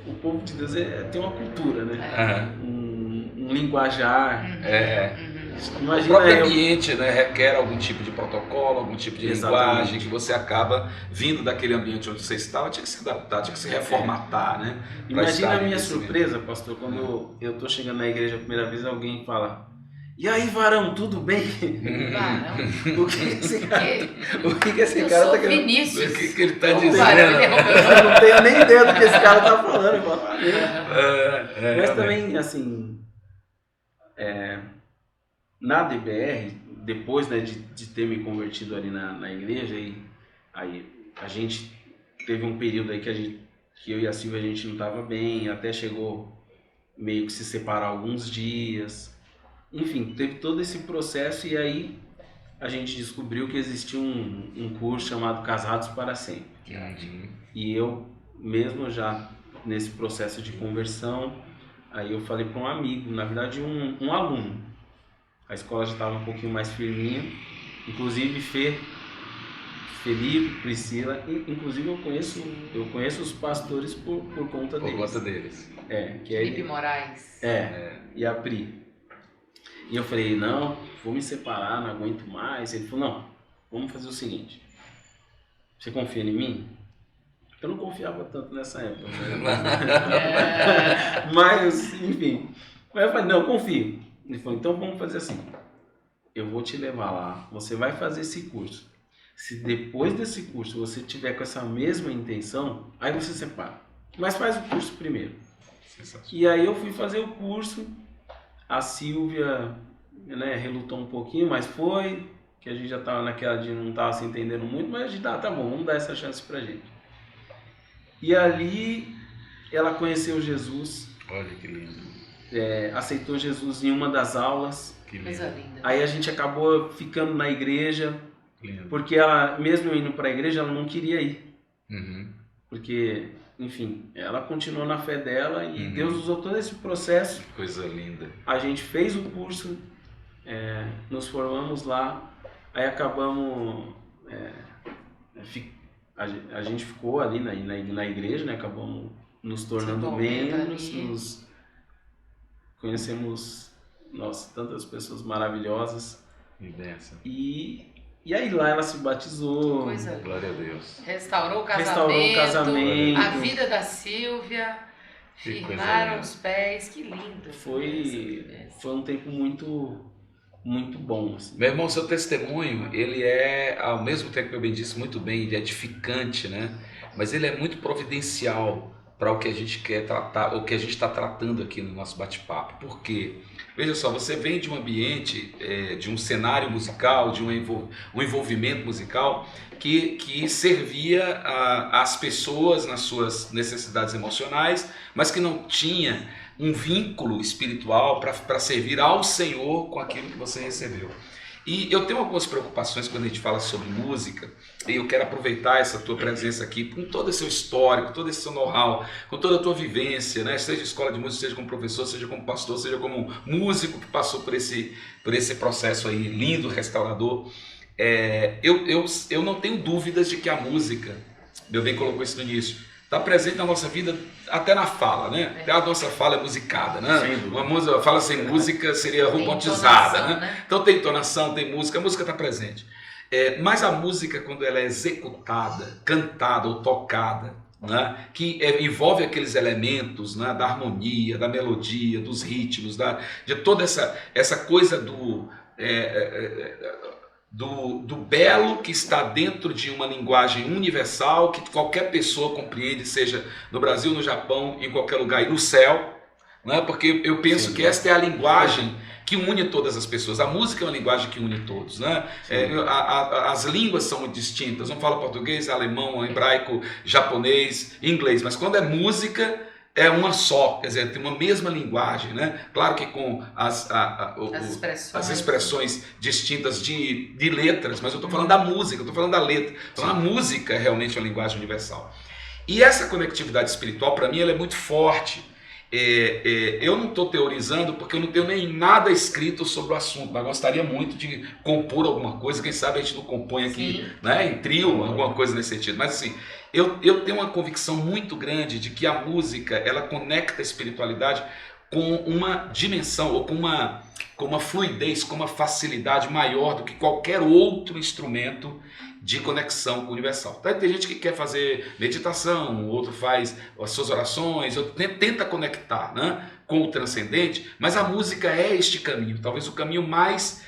o povo de Deus tem uma cultura, né? Um linguajar. Imagina, o próprio ambiente, né, requer algum tipo de protocolo, algum tipo de linguagem, que você acaba vindo daquele ambiente onde você estava, tinha que se adaptar, tinha que se reformatar, né? Imagina a minha surpresa, pastor, quando eu estou chegando na igreja a primeira vez, alguém fala: e aí, varão, tudo bem? Varão? O que esse cara tá querendo? Vinícius. O que ele está dizendo? Eu não tenho nem ideia do que esse cara tá falando. Eu falo, mas também, assim, na DBR, depois, né, de ter me convertido ali na igreja, aí a gente teve um período aí que eu e a Silvia, a gente não estava bem, até chegou meio que se separar alguns dias. Enfim, teve todo esse processo e aí a gente descobriu que existia um curso chamado Casados para Sempre. E eu mesmo já nesse processo de conversão, aí eu falei para um amigo, na verdade um aluno. A escola já estava um pouquinho mais firminha, inclusive Felipe, Priscila, inclusive eu conheço os pastores por conta deles. Por conta deles. Felipe Moraes. E a Pri. E eu falei, não, vou me separar, não aguento mais. Ele falou, não, vamos fazer o seguinte, você confia em mim? Eu não confiava tanto nessa época, mas enfim. Mas eu falei, não, eu confio. Ele falou, então vamos fazer assim, eu vou te levar lá, você vai fazer esse curso. Se depois desse curso você tiver com essa mesma intenção, aí você separa. Mas faz o curso primeiro. E aí eu fui fazer o curso, a Silvia, né, relutou um pouquinho, mas foi, que a gente já estava naquela de não estava se entendendo muito, mas a gente tá bom, vamos dar essa chance pra gente. E ali ela conheceu Jesus. Olha que lindo. Aceitou Jesus em uma das aulas. Que Coisa linda. Aí a gente acabou ficando na igreja, lindo. porque ela, mesmo indo para a igreja, ela não queria ir. Uhum. Porque, enfim, ela continuou na fé dela e Uhum. Deus usou todo esse processo. Coisa linda. A gente fez o curso, nos formamos lá, aí acabamos... a gente ficou ali na igreja, né? Acabamos nos tornando membros, conhecemos, nossa, tantas pessoas maravilhosas. E aí lá ela se batizou. Coisa linda. Glória a Deus. Restaurou o Restaurou o casamento. A vida da Silvia. Que coisa Firmaram linda. os pés. Que lindo. Foi um tempo muito, muito bom. Assim. Meu irmão, seu testemunho, ele é, ao mesmo tempo que eu bem disse muito bem, ele é edificante, né? Mas ele é muito providencial para o que a gente quer tratar, o que a gente está tratando aqui no nosso bate-papo. Por quê? Veja só, você vem de um ambiente, de um cenário musical, de um envolvimento musical que servia às pessoas nas suas necessidades emocionais, mas que não tinha um vínculo espiritual para servir ao Senhor com aquilo que você recebeu. E eu tenho algumas preocupações quando a gente fala sobre música, e eu quero aproveitar essa tua presença aqui, com todo esse seu histórico, todo esse seu know-how, com toda a tua vivência, né? Seja escola de música, seja como professor, seja como pastor, seja como músico que passou por esse processo aí lindo, restaurador. Eu não tenho dúvidas de que a música, meu bem colocou isso no início, está presente na nossa vida até na fala, né? Até a nossa fala é musicada, né? Uma música, fala sem música seria robotizada, né? Então tem entonação, tem música, a música está presente. Mas a música, quando ela é executada, cantada ou tocada, né? Que envolve aqueles elementos, né? Da harmonia, da melodia, dos ritmos, de toda essa coisa do belo que está dentro de uma linguagem universal que qualquer pessoa compreende, seja no Brasil, no Japão, em qualquer lugar, e no céu, né? Porque eu penso que esta é a linguagem que une todas as pessoas. A música é uma linguagem que une todos, né? As línguas são muito distintas, um fala português, alemão, hebraico, japonês, inglês, mas quando é música é uma só, quer dizer, tem uma mesma linguagem, né? Claro que com as expressões distintas de letras, mas eu estou falando da música, eu estou falando da letra. Então a música é realmente uma linguagem universal. E essa conectividade espiritual, para mim, ela é muito forte. Eu não estou teorizando porque eu não tenho nem nada escrito sobre o assunto, mas gostaria muito de compor alguma coisa, quem sabe a gente não compõe aqui, né, em trio, alguma coisa nesse sentido. Mas assim, eu tenho uma convicção muito grande de que a música, ela conecta a espiritualidade com uma dimensão, ou com uma fluidez, com uma facilidade maior do que qualquer outro instrumento de conexão com o universal. Tem gente que quer fazer meditação, outro faz as suas orações, outro tenta conectar, né, com o transcendente, mas a música é este caminho, talvez o caminho mais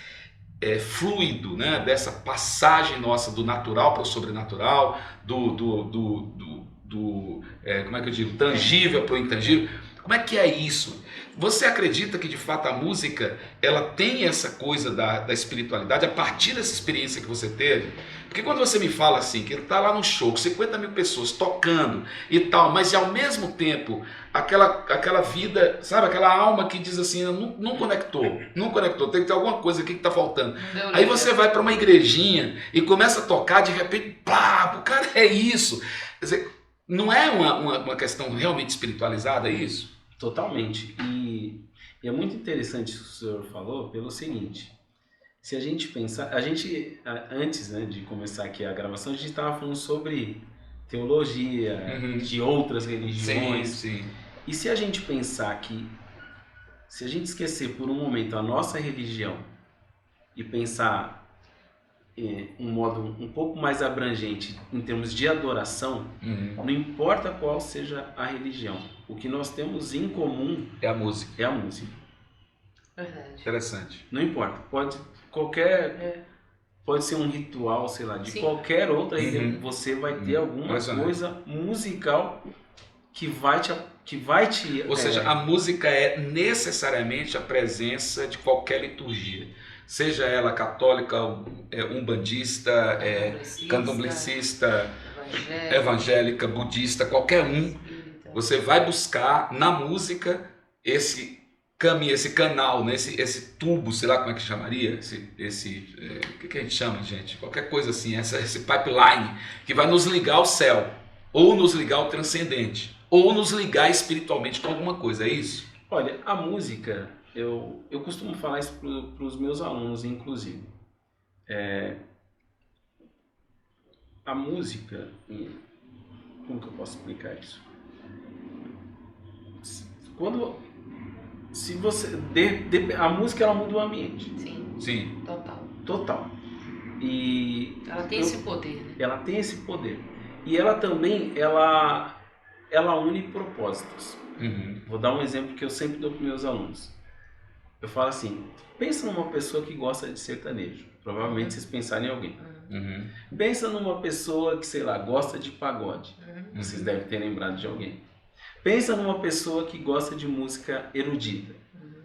fluido, né, dessa passagem nossa do natural para o sobrenatural, como é que eu digo, tangível para o intangível. Como é que é isso? Você acredita que de fato a música ela tem essa coisa da espiritualidade a partir dessa experiência que você teve? Porque quando você me fala assim, que está lá no show, 50 mil pessoas tocando e tal, mas ao mesmo tempo aquela vida, sabe, aquela alma que diz assim, não conectou, tem que ter alguma coisa aqui que está faltando. Aí você vai para uma igrejinha e começa a tocar, de repente, pá, o cara é isso. Quer dizer, não é uma questão realmente espiritualizada, é isso? Totalmente. E é muito interessante o que o senhor falou pelo seguinte, se a gente pensar, antes, né, de começar aqui a gravação, a gente estava falando sobre teologia, de outras religiões. Sim. E se a gente pensar se a gente esquecer por um momento a nossa religião e pensar um modo um pouco mais abrangente em termos de adoração, não importa qual seja a religião, o que nós temos em comum é a música. É a música. Verdade. Interessante. Não importa, qualquer... Pode ser um ritual, sei lá, de qualquer outra, você vai ter alguma coisa musical que vai te... Ou seja, a música é necessariamente a presença de qualquer liturgia. Seja ela católica, umbandista, candomblecista, evangélica, budista, qualquer um. Você vai buscar na música esse caminho, esse canal, né? esse tubo, sei lá como é que chamaria, o que a gente chama, gente? Qualquer coisa assim, esse pipeline que vai nos ligar ao céu, ou nos ligar ao transcendente, ou nos ligar espiritualmente com alguma coisa, é isso? Olha, a música, eu costumo falar isso para os meus alunos, inclusive. A música, como que eu posso explicar isso? Se você a música, ela muda o ambiente. Sim. Total. E ela tem esse poder, né? Ela tem esse poder. E ela também ela une propósitos. Vou dar um exemplo que eu sempre dou para meus alunos. Eu falo assim: pensa numa pessoa que gosta de sertanejo. Provavelmente vocês pensarem em alguém. Pensa numa pessoa que, sei lá, gosta de pagode. Vocês devem ter lembrado de alguém. Pensa numa pessoa que gosta de música erudita.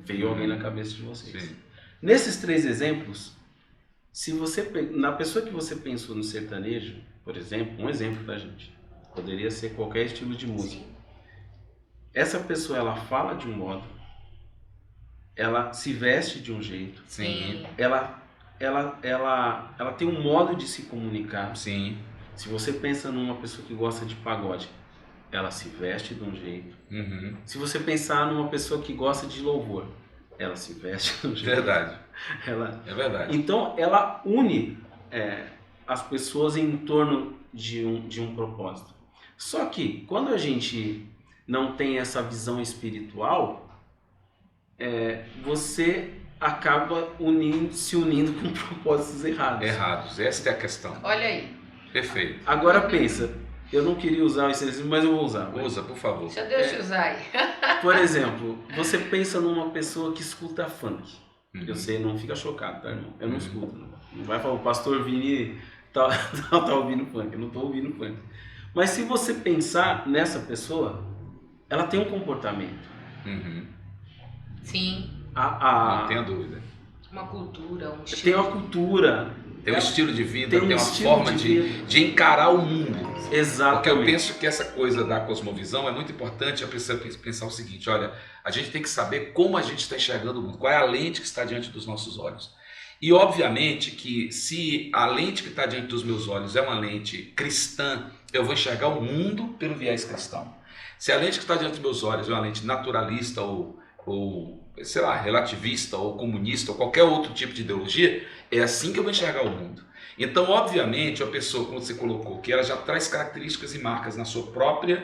Veio alguém na cabeça de vocês. Sim. Nesses 3 exemplos, na pessoa que você pensou no sertanejo, por exemplo, um exemplo da gente, poderia ser qualquer estilo de música. Essa pessoa, ela fala de um modo, ela se veste de um jeito. Sim. Ela tem um modo de se comunicar. Sim. Se você pensa numa pessoa que gosta de pagode, ela se veste de um jeito. Se você pensar numa pessoa que gosta de louvor, ela se veste de um jeito. Verdade. É verdade. Então, ela une as pessoas em torno de um propósito. Só que, quando a gente não tem essa visão espiritual, você acaba se unindo com propósitos errados. Essa é a questão. Olha aí. Perfeito. Agora pensa... Eu não queria usar esse exemplo, mas eu vou usar. Usa, por favor. Já deixa eu usar aí. Por exemplo, você pensa numa pessoa que escuta funk. Eu sei, não fica chocado, tá, irmão? Eu não escuto. Não vai falar, o pastor Vini tá ouvindo funk. Eu não tô ouvindo funk. Mas se você pensar nessa pessoa, ela tem um comportamento. Sim. Não tenho dúvida. Uma cultura, um estilo. Tem uma cultura. Tem um estilo de vida, tem uma forma de encarar o mundo. Exatamente. Porque eu penso que essa coisa da cosmovisão é muito importante. Eu preciso pensar o seguinte: olha, a gente tem que saber como a gente está enxergando o mundo, qual é a lente que está diante dos nossos olhos. E obviamente que se a lente que está diante dos meus olhos é uma lente cristã, eu vou enxergar o mundo pelo viés cristão. Se a lente que está diante dos meus olhos é uma lente naturalista ou sei lá, relativista ou comunista ou qualquer outro tipo de ideologia, é assim que eu vou enxergar o mundo. Então, obviamente, a pessoa, como você colocou, que ela já traz características e marcas no seu próprio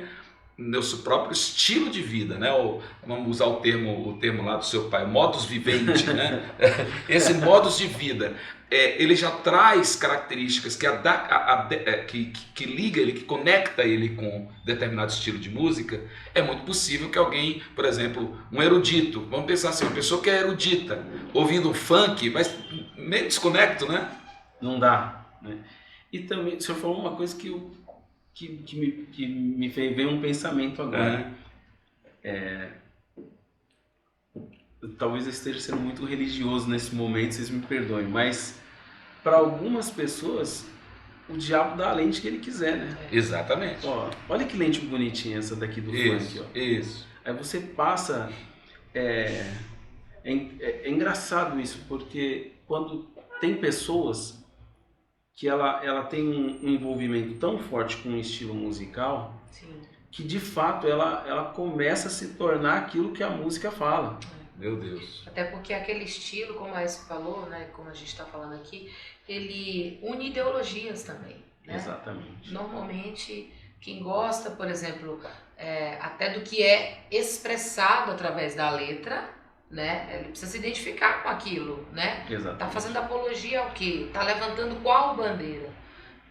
estilo de vida, né? Ou, vamos usar o termo lá do seu pai, modus vivendi, né? Esse modus de vida, ele já traz características que liga ele, que conecta ele com determinado estilo de música. É muito possível que alguém, por exemplo, um erudito, vamos pensar assim, uma pessoa que é erudita, ouvindo um funk, mas meio desconecto, né? Não dá, né? E também, o senhor falou uma coisa que me veio um pensamento agora. Talvez eu esteja sendo muito religioso nesse momento, vocês me perdoem, mas para algumas pessoas o diabo dá a lente que ele quiser, né? Exatamente. Ó, olha que lente bonitinha essa daqui do funk, ó. Isso. Aí você passa... É engraçado isso, porque quando tem pessoas que ela tem um envolvimento tão forte com um estilo musical, Sim. que de fato ela começa a se tornar aquilo que a música fala. Meu Deus. Até porque aquele estilo, como a Aécio falou, né, como a gente está falando aqui, ele une ideologias também. Né? Exatamente. Normalmente, quem gosta, por exemplo, até do que é expressado através da letra, né? Ele precisa se identificar com aquilo, né? Exatamente. Tá fazendo apologia ao quê? Tá levantando qual bandeira?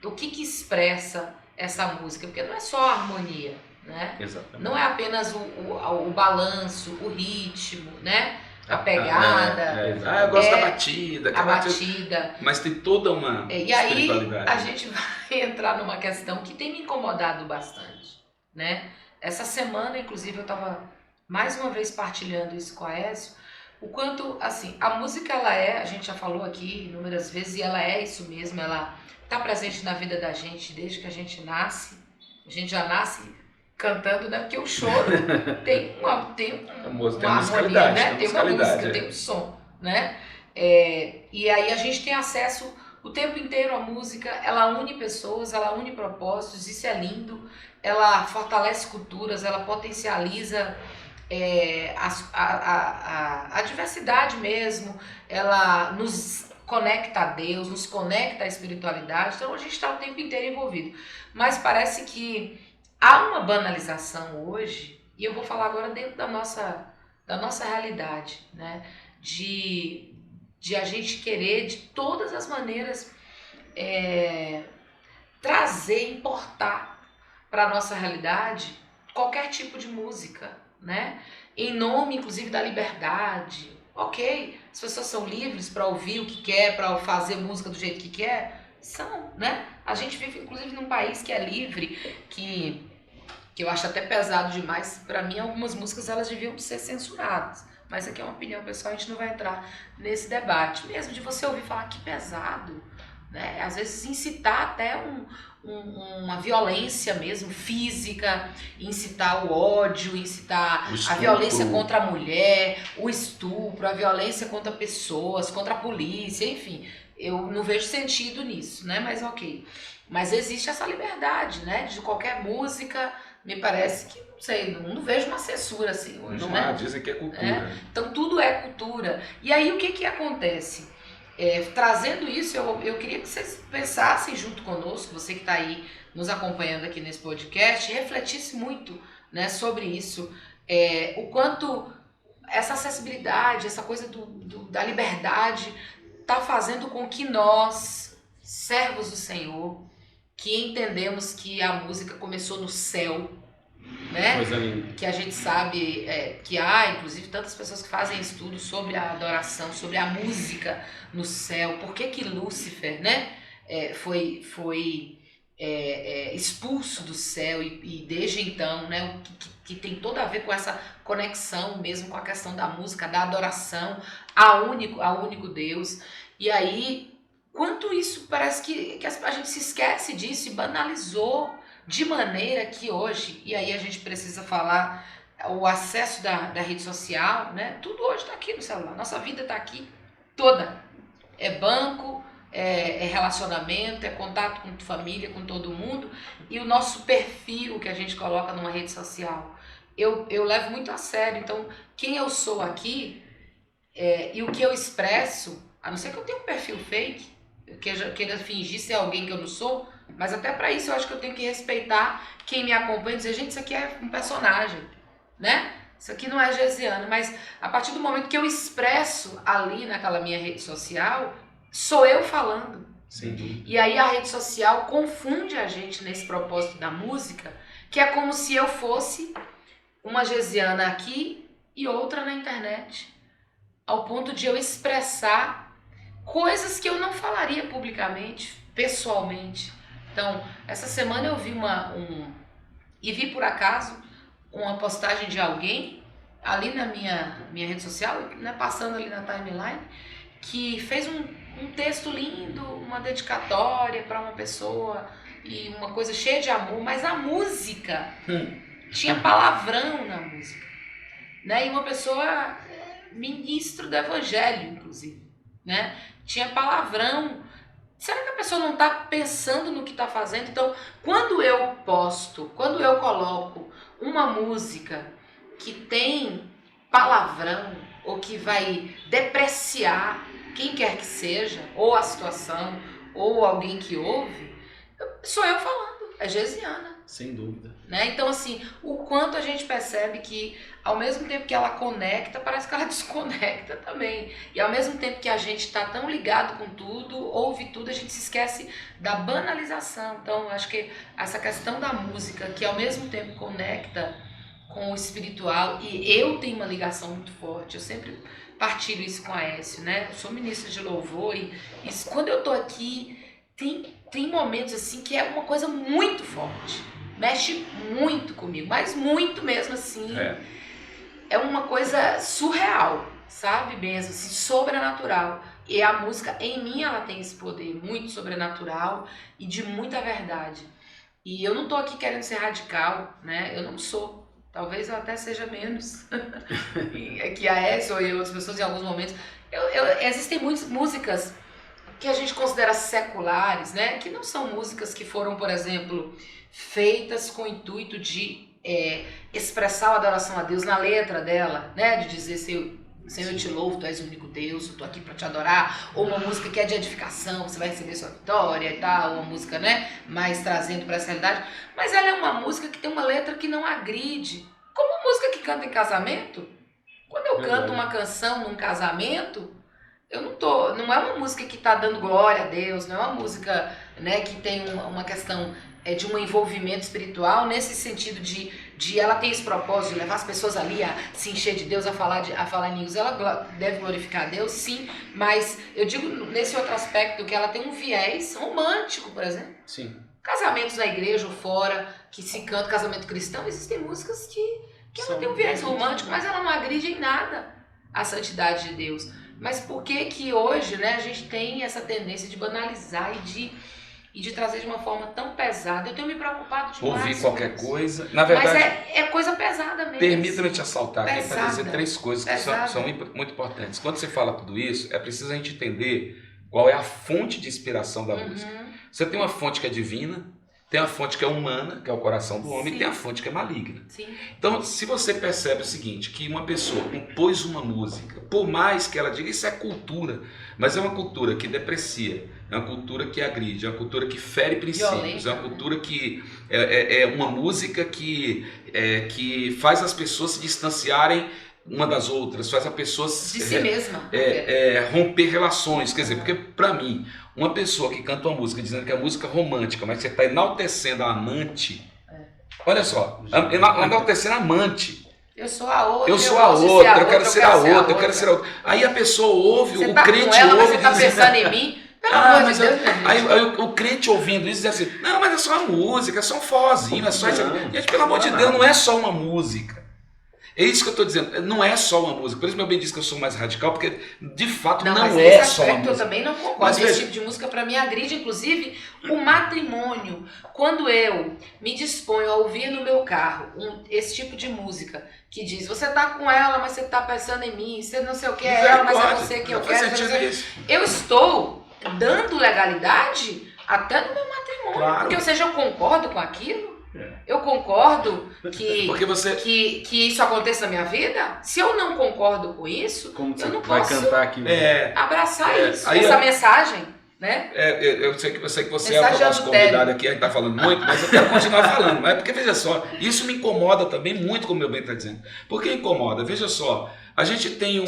O que expressa essa música? Porque não é só a harmonia, né? Exatamente. Não é apenas o balanço, o ritmo, né? a pegada. Eu gosto da batida. A batida. Mas tem toda uma E aí espiritualidade. a gente vai entrar numa questão que tem me incomodado bastante, né? Essa semana, inclusive, eu estava mais uma vez partilhando isso com a Aécio, o quanto, assim, a música, a gente já falou aqui inúmeras vezes, e ela é isso mesmo, ela está presente na vida da gente desde que a gente nasce. A gente já nasce cantando, né? Porque o choro tem uma harmonia, né? Tem uma música, tem um som, né? E aí a gente tem acesso o tempo inteiro à música, ela une pessoas, ela une propósitos, isso é lindo, ela fortalece culturas, ela potencializa a diversidade mesmo, ela nos conecta a Deus, nos conecta à espiritualidade, então a gente está o tempo inteiro envolvido. Mas parece que há uma banalização hoje, e eu vou falar agora dentro da nossa realidade, né? De a gente querer de todas as maneiras trazer, importar para a nossa realidade qualquer tipo de música, né? Em nome, inclusive, da liberdade. Ok, as pessoas são livres para ouvir o que quer, para fazer música do jeito que quer, são, né? A gente vive, inclusive, num país que é livre, que eu acho até pesado demais. Para mim, algumas músicas elas deviam ser censuradas. Mas aqui é uma opinião pessoal, a gente não vai entrar nesse debate. Mesmo de você ouvir falar que pesado, né? Às vezes incitar até uma violência mesmo, física, incitar o ódio, incitar a violência contra a mulher, o estupro, a violência contra pessoas, contra a polícia, enfim. Eu não vejo sentido nisso, né? Mas ok. Mas existe essa liberdade, né? De qualquer música, me parece que, não sei, não vejo uma censura assim hoje, não né? Há, dizem que é cultura. Então tudo é cultura. E aí o que acontece? Trazendo isso, eu queria que vocês pensassem junto conosco, você que está aí nos acompanhando aqui nesse podcast, refletisse muito, né, sobre isso, o quanto essa acessibilidade, essa coisa da liberdade está fazendo com que nós, servos do Senhor, que entendemos que a música começou no céu, né? Coisa linda. Que a gente sabe que há, inclusive, tantas pessoas que fazem estudos sobre a adoração, sobre a música no céu. Por que Lúcifer, né, foi expulso do céu e desde então, né, que tem tudo a ver com essa conexão mesmo com a questão da música, da adoração ao único Deus. E aí, quanto isso parece que a gente se esquece disso e banalizou de maneira que hoje, e aí a gente precisa falar, o acesso da rede social, né? Tudo hoje está aqui no celular, nossa vida está aqui toda. É banco, é relacionamento, é contato com família, com todo mundo, e o nosso perfil que a gente coloca numa rede social, eu levo muito a sério. Então, quem eu sou aqui e o que eu expresso, a não ser que eu tenha um perfil fake, que eu queira fingir ser alguém que eu não sou, mas até para isso eu acho que eu tenho que respeitar quem me acompanha e dizer, gente, isso aqui é um personagem, né? Isso aqui não é Gesiana, mas a partir do momento que eu expresso ali naquela minha rede social, sou eu falando. Sim. E aí a rede social confunde a gente nesse propósito da música, que é como se eu fosse uma Gesiana aqui e outra na internet, ao ponto de eu expressar coisas que eu não falaria publicamente, pessoalmente. Então, essa semana eu vi e vi por acaso uma postagem de alguém ali na minha rede social, né, passando ali na timeline, que fez um texto lindo, uma dedicatória para uma pessoa e uma coisa cheia de amor, mas a música tinha palavrão na música, né? E uma pessoa ministro do evangelho, inclusive, né? Tinha palavrão. Será que a pessoa não está pensando no que está fazendo? Então, quando eu coloco uma música que tem palavrão ou que vai depreciar quem quer que seja, ou a situação, ou alguém que ouve, sou eu falando, é Gesiana. Sem dúvida. Né? Então, assim, o quanto a gente percebe que, ao mesmo tempo que ela conecta, parece que ela desconecta também. E ao mesmo tempo que a gente está tão ligado com tudo, ouve tudo, a gente se esquece da banalização. Então, acho que essa questão da música, que ao mesmo tempo conecta com o espiritual, e eu tenho uma ligação muito forte, eu sempre partilho isso com a Aécio, né? Eu sou ministra de louvor e quando eu tô aqui, tem momentos assim que é uma coisa muito forte. Mexe muito comigo, mas muito mesmo assim. É uma coisa surreal, sabe? Mesmo assim, sobrenatural. E a música, em mim, ela tem esse poder muito sobrenatural e de muita verdade. E eu não tô aqui querendo ser radical, né? Eu não sou. Talvez eu até seja menos que a Aécio ou outras pessoas em alguns momentos. Existem muitas músicas que a gente considera seculares, né? Que não são músicas que foram, por exemplo, feitas com o intuito de expressar a adoração a Deus na letra dela, né? De dizer, Senhor, eu te louvo, tu és o único Deus, eu tô aqui para te adorar. Ou uma música que é de edificação, você vai receber sua vitória e tal. Uma música, né, mais trazendo para essa realidade. Mas ela é uma música que tem uma letra que não agride. Como uma música que canta em casamento. Quando eu canto uma canção num casamento, não é uma música que tá dando glória a Deus, não é uma música, né, que tem uma questão de um envolvimento espiritual, nesse sentido de ela ter esse propósito de levar as pessoas ali a se encher de Deus, a falar em línguas. Ela deve glorificar a Deus, sim, mas eu digo nesse outro aspecto que ela tem um viés romântico, por exemplo. Sim. Casamentos na igreja ou fora, que se canta casamento cristão, existem músicas que ela tem um viés romântico, mas ela não agride em nada a santidade de Deus. Mas por que hoje, né, a gente tem essa tendência de banalizar e de trazer de uma forma tão pesada? Eu tenho me preocupado demais. Ouvir qualquer coisa. Na verdade, mas é coisa pesada mesmo. Permita-me te assaltar aqui para Pesada. dizer 3 coisas que são muito importantes. Quando você fala tudo isso, é preciso a gente entender qual é a fonte de inspiração da música. Você tem uma fonte que é divina, tem a fonte que é humana, que é o coração do homem, Sim. e tem a fonte que é maligna. Sim. Então, se você percebe o seguinte, que uma pessoa compôs uma música, por mais que ela diga, isso é cultura, mas é uma cultura que deprecia, é uma cultura que agride, é uma cultura que fere princípios, Violenta, é uma cultura que é uma música que faz as pessoas se distanciarem uma das outras, faz a pessoa De si mesma. romper relações. Quer dizer, porque para mim, uma pessoa que canta uma música dizendo que é música romântica, mas você está enaltecendo a amante, olha só, enaltecendo a amante. Eu sou a outra. Eu sou a outra, eu quero ser a outra, eu quero ser a outra. Aí a pessoa ouve, Você o tá crente com ela, mas ouve você tá dizendo, pensando em mim? Pelo amor de Deus, minha gente. aí o crente ouvindo isso diz assim, não, mas é só uma música, é só um forrozinho, é só isso. Gente, pelo amor de Deus, não é só uma música. É isso que eu estou dizendo, não é só uma música. Por isso meu bem disse que eu sou mais radical, porque de fato não mas é nesse só uma aspecto música. eu também não concordo. Mas Esse veja- tipo de música para mim agride, inclusive, o matrimônio. Quando eu me disponho a ouvir no meu carro esse tipo de música que diz, você tá com ela, mas você tá pensando em mim, você não sei o que é ela, mas é você que eu Não faz quero. sentido isso. Eu estou dando legalidade até no meu matrimônio. Claro. Porque, ou seja, eu concordo com aquilo. Eu concordo Porque você... que isso aconteça na minha vida. Se eu não concordo com isso, Como eu você não vai posso cantar aqui? abraçar isso, aí essa eu- mensagem, né? Eu sei que você é o Mensagem nosso adultério. convidado aqui, a gente está falando muito, mas eu quero continuar falando. Mas é porque, veja só, isso me incomoda também muito, como o meu bem está dizendo. Por que incomoda? Veja só, a gente tem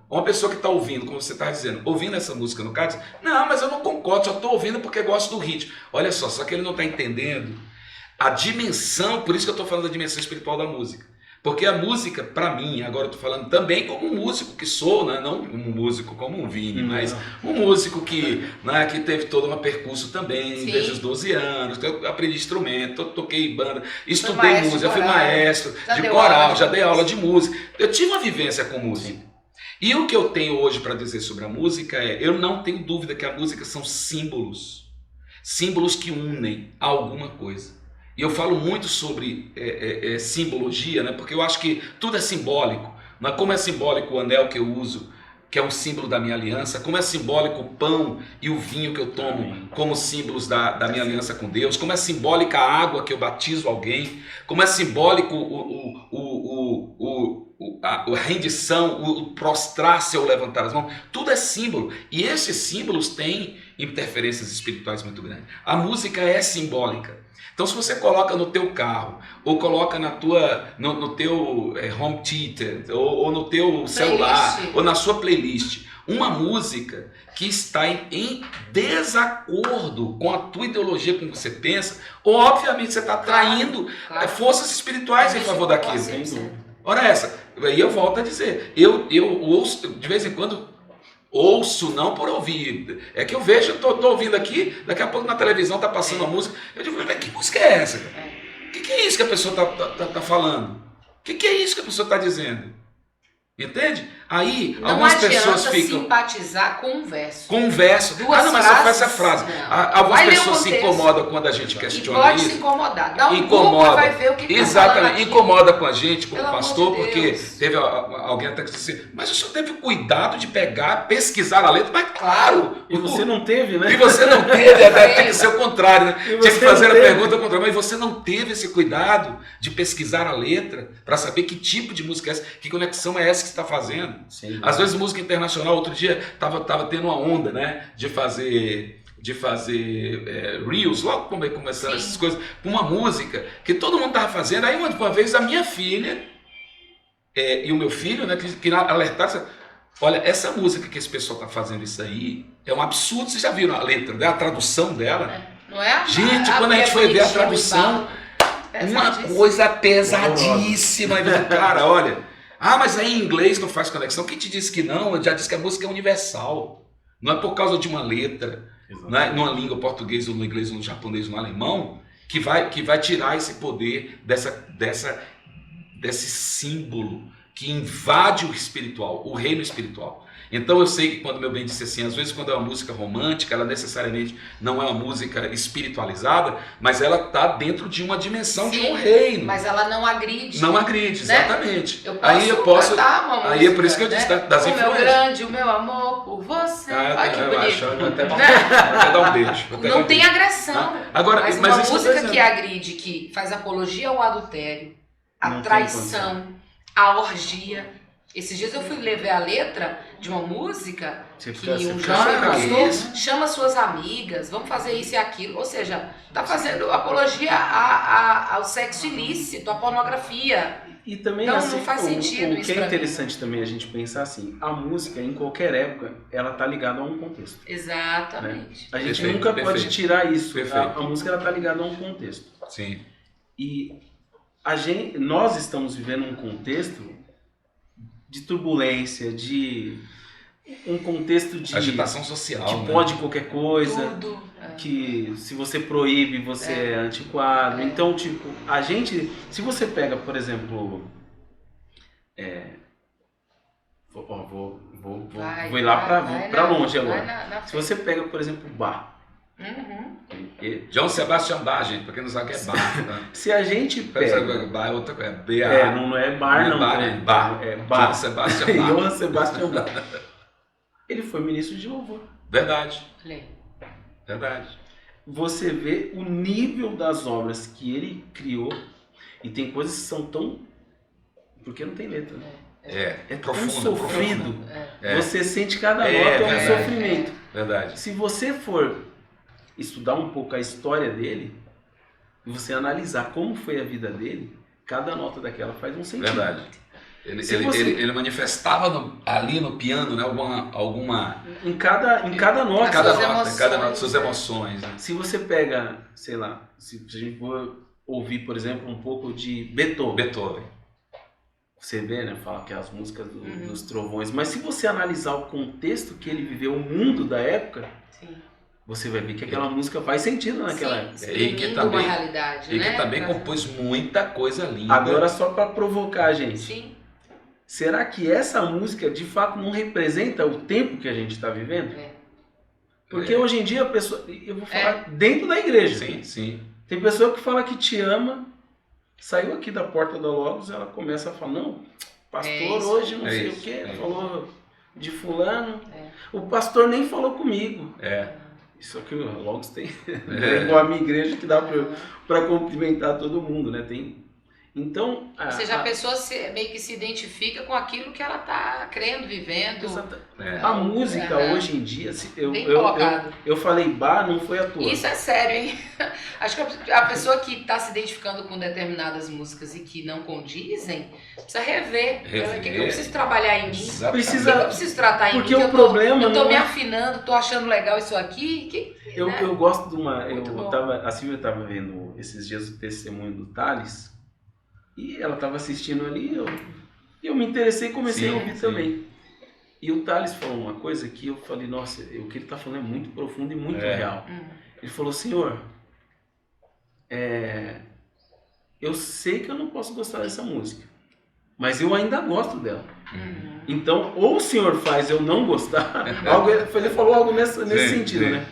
uma pessoa que está ouvindo, como você está dizendo, ouvindo essa música no caso, não, mas eu não concordo, só estou ouvindo porque gosto do ritmo. Olha só que ele não está entendendo a dimensão, por isso que eu estou falando da dimensão espiritual da música. Porque a música, para mim, agora eu estou falando também como um músico que sou, né? Não um músico como um Vini, mas um músico que teve todo um percurso também, Sim. desde os 12 anos, eu aprendi instrumento, toquei banda, estudei maestro música, fui coral. maestro Já de deu coral, aula de já dei música. aula de música. Eu tive uma vivência com música. E o que eu tenho hoje para dizer sobre a música eu não tenho dúvida que a música são símbolos. Símbolos que unem a alguma coisa. E eu falo muito sobre simbologia, né? Porque eu acho que tudo é simbólico. Mas como é simbólico o anel que eu uso, que é um símbolo da minha aliança, como é simbólico o pão e o vinho que eu tomo como símbolos da minha aliança com Deus, como é simbólica a água que eu batizo alguém, como é simbólico a rendição, o prostrar-se ou levantar as mãos, tudo é símbolo. E esses símbolos têm interferências espirituais muito grandes. A música é simbólica. Então, se você coloca no teu carro, ou coloca no teu home theater, ou no teu celular, ou na sua playlist, uma música que está em desacordo com a tua ideologia, com o que você pensa, obviamente você está atraindo forças espirituais em favor daquilo. Ora essa, Aí eu volto a dizer, eu ouço, de vez em quando, ouço não por ouvir. É que eu vejo, eu tô ouvindo aqui, daqui a pouco na televisão tá passando uma música, eu digo, mas que música é essa? O que é isso que a pessoa tá falando? O que é isso que a pessoa está dizendo? Entende? Aí não algumas pessoas ficam simpatizar com um verso. Com um verso. Duas mas só faz essa frase. Algumas pessoas se incomodam quando a gente questiona pode isso. Se incomodar. Dá um incomoda. Google, vai ver o que exatamente. Incomoda com a gente, como pastor, porque Deus. teve alguém até que disse assim, mas o senhor teve cuidado de pegar, pesquisar a letra? Mas claro! E você não teve, né? E você não teve, tem que ser o contrário, né? Tinha que fazer a pergunta ao contrário, mas você não teve esse cuidado de pesquisar a letra para saber que tipo de música é essa, que conexão é essa que você está fazendo. Sim. Às vezes música internacional, outro dia tava tendo uma onda, né, de fazer reels, logo começando essas coisas, com uma música que todo mundo tava fazendo. Aí uma vez a minha filha e o meu filho, né, que alertaram, olha, essa música que esse pessoal tá fazendo isso aí é um absurdo. Vocês já viram a letra, né, a tradução dela? Não é? Gente, quando a gente foi ver a tradução, uma coisa pesadíssima. Cara, olha... mas aí em inglês não faz conexão. Quem te disse que não? Eu já disse que a música é universal. Não é por causa de uma letra, não é numa língua portuguesa, ou no inglês, ou no japonês, ou no alemão, que vai tirar esse poder desse símbolo que invade o espiritual, o reino espiritual. Então eu sei que quando meu bem disse assim, às vezes quando é uma música romântica, ela necessariamente não é uma música espiritualizada, mas ela está dentro de uma dimensão de um reino. Mas ela não agride. Não agride, exatamente. Né? Aí eu posso cantar uma música, aí é por isso que eu disse, né? Das influências. O meu grande, o meu amor por você. Olha que bonito. Acho, vou até dar um beijo. Não tem agressão. Agora, mas uma música que agride, que faz apologia ao adultério, a traição, a orgia. Esses dias eu fui ver a letra de uma música que um jovem pastor chama suas amigas, vamos fazer isso e aquilo. Ou seja, está fazendo apologia ao sexo ilícito, à pornografia. E também então, assim, não faz sentido o que é interessante também a gente pensar assim, a música em qualquer época, ela está ligada a um contexto. Exatamente. Né? A gente nunca pode tirar isso. A música ela está ligada a um contexto. Sim. E nós estamos vivendo um contexto de turbulência, de um contexto de agitação social, que pode qualquer coisa, tudo. Que se você proíbe você é antiquado. Então, tipo, a gente, se você pega, por exemplo, vou ir lá para longe agora. Se você pega, por exemplo, Bach. Johann Sebastian Bach, gente, pra quem não sabe que é Bach. Tá? Se a gente pega... Bach é outra coisa, B-A. Não é bar, não. É Bach. Johann Sebastian Bach. Johann Sebastian Bach. Ele foi ministro de louvor. Verdade. Verdade. Você vê o nível das obras que ele criou, e tem coisas que são tão... Porque não tem letra, né? É profundo, tão sofrido. Você sente cada nota um sofrimento. Verdade. Se você for estudar um pouco a história dele, e você analisar como foi a vida dele, cada nota daquela faz um sentido. Verdade. Ele manifestava ali no piano, né, alguma... Em cada nota. Cada nota, suas emoções. Né? Se você pega, sei lá, se a gente for ouvir, por exemplo, um pouco de Beethoven. Você vê, né, fala que é as músicas dos trovões, mas se você analisar o contexto que ele viveu, o mundo da época, você vai ver que aquela música faz sentido naquela época. E que também, uma realidade, que também compôs muita coisa linda. Agora, só para provocar a gente. Sim. Será que essa música de fato não representa o tempo que a gente está vivendo? Porque hoje em dia a pessoa, eu vou falar dentro da igreja. Sim. Tem pessoa que fala que te ama, saiu aqui da porta da Logos, ela começa a falar, não, pastor hoje não sei o quê, falou de fulano, o pastor nem falou comigo. Isso aqui, o Logos tem igual a minha igreja que dá para cumprimentar todo mundo, né? Então, ou seja, a pessoa meio que se identifica com aquilo que ela está crendo, vivendo. A música hoje em dia, eu falei Bach, não foi à toa. Isso é sério, hein? Acho que a pessoa que está se identificando com determinadas músicas e que não condizem, precisa rever. O que eu preciso trabalhar em mim? O que eu preciso tratar em mim? Porque o problema eu estou me afinando, estou achando legal isso aqui. Eu gosto de uma... A Silvia estava vendo esses dias o testemunho do Thales. E ela estava assistindo ali, E eu me interessei e comecei a ouvir sim. também. E o Thales falou uma coisa que eu falei, nossa, o que ele está falando é muito profundo e muito real. Ele falou, Senhor, eu sei que eu não posso gostar dessa música, mas eu ainda gosto dela. Então, ou o Senhor faz eu não gostar, ele falou algo nesse sentido, né?